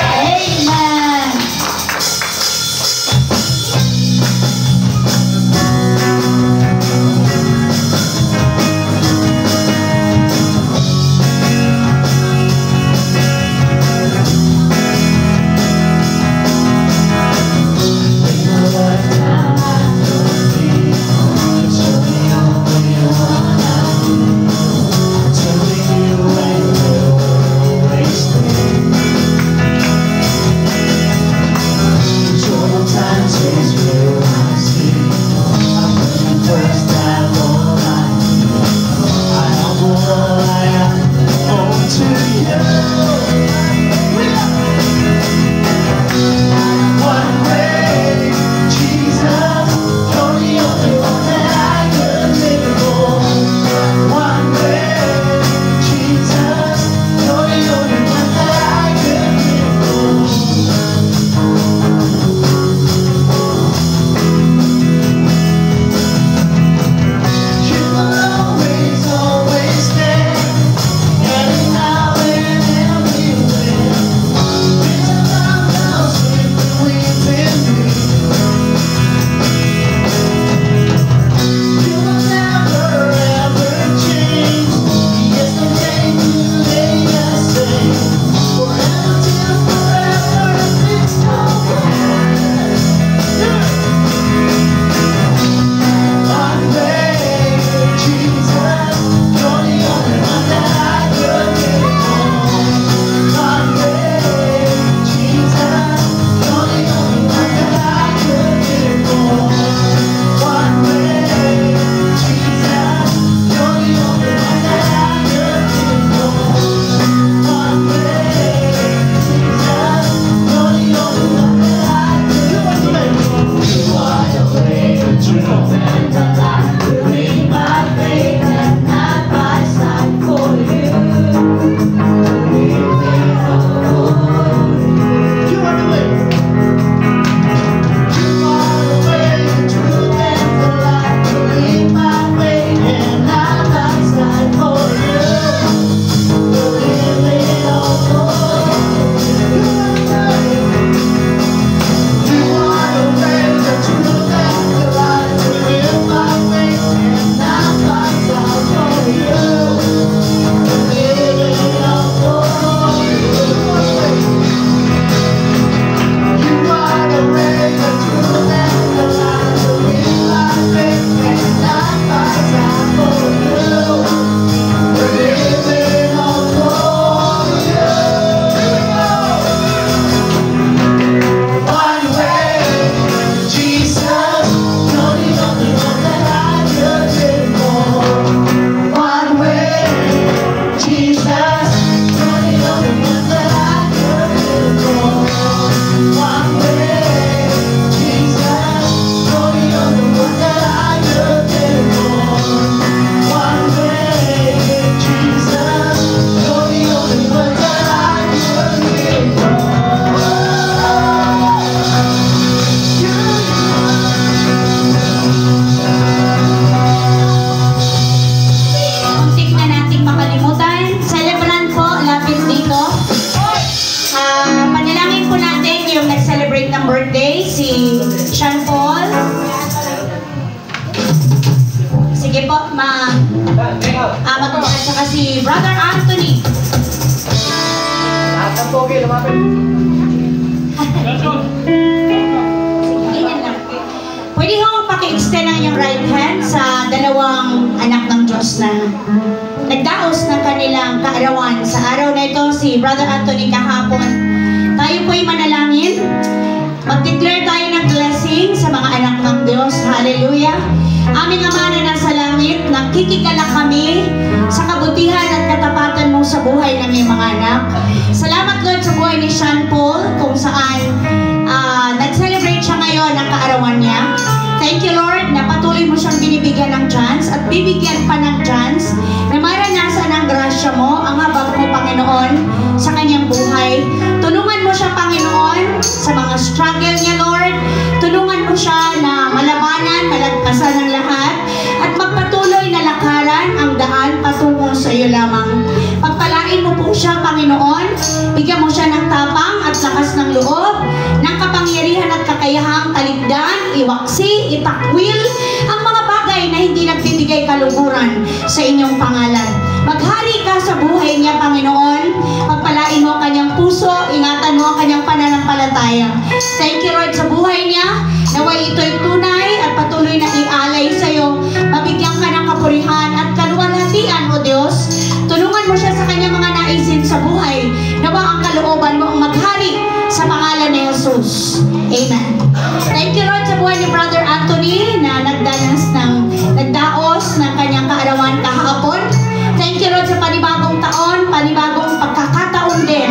na nagdaos ng kanilang kaarawan. Sa araw na ito, si Brother Anthony kahapon, tayo po'y manalangin. Mag-declare tayo ng blessing sa mga anak ng Diyos. Hallelujah! Aming Ama na nasa langit, nakikigalak kami sa kabutihan at katapatan mo sa buhay ng iyong mga anak. Salamat Lord sa buhay ni Sean Paul kung saan nag-celebrate siya ngayon ng kaarawan niya. Thank you Lord na patuloy mo siyang binibigyan ng chance at bibigyan pa ng chance na maranasan ang grasya mo, ang habag mo Panginoon sa kanyang buhay. Tulungan mo siya Panginoon sa mga struggle niya Lord. Tulungan mo siya na malabanan, malagpasan ang lahat at magpatuloy na lakaran ang daan patungo sa iyo lamang. Pagpalain mo po siya Panginoon. Bigyan mo siya ng tapang at lakas ng loob, ng kapangyarihan at kakayahang taligdan, iwaksi, itakwil ang mga bagay na hindi nagbibigay kaluguran sa inyong pangalan. Maghari ka sa buhay niya, Panginoon. Pagpalain mo ang kanyang puso, ingatan mo ang kanyang pananampalataya. Thank you, Lord, sa buhay niya. Naway ito'y tunay at patuloy na ialay sa iyo. Mabigyan ka ng kapurihan at kaluwalhatian, O Diyos. Tulungan mo siya sa kanyang mga naisin sa buhay. Nawa ang kalooban mo ang maghari sa pangalan ni Jesus. Amen. Thank you, Lord, sa buhay ni Brother Anthony na nagdaos ng kanyang kaarawan kahapon. Thank you, Lord, sa panibagong taon, panibagong pagkakataon din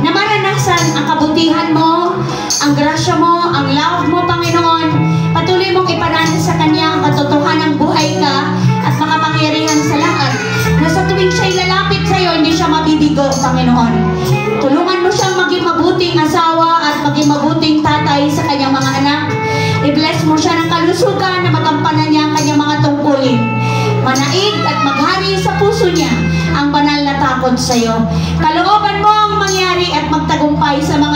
na maranasan ang kabutihan mo, ang grasya mo, ang love mo, Panginoon. Patuloy mong iparanas sa kanya ang katotohanan ng buhay ka at makapangyarihan sa lahat. Na sa tuwing siya'y lalapit sa iyo, hindi siya mabibigo, Panginoon. Tulungan mo siyang maging mabuting asawa at maging mabuting tatay sa kanyang mga anak. I-bless mo siya ng kalusugan na magampanan niya ang kanyang mga tungkulin. Manaig at maghari sa puso niya ang banal na takot sa iyo. Kalooban mo ang mangyari at magtagumpay sa mga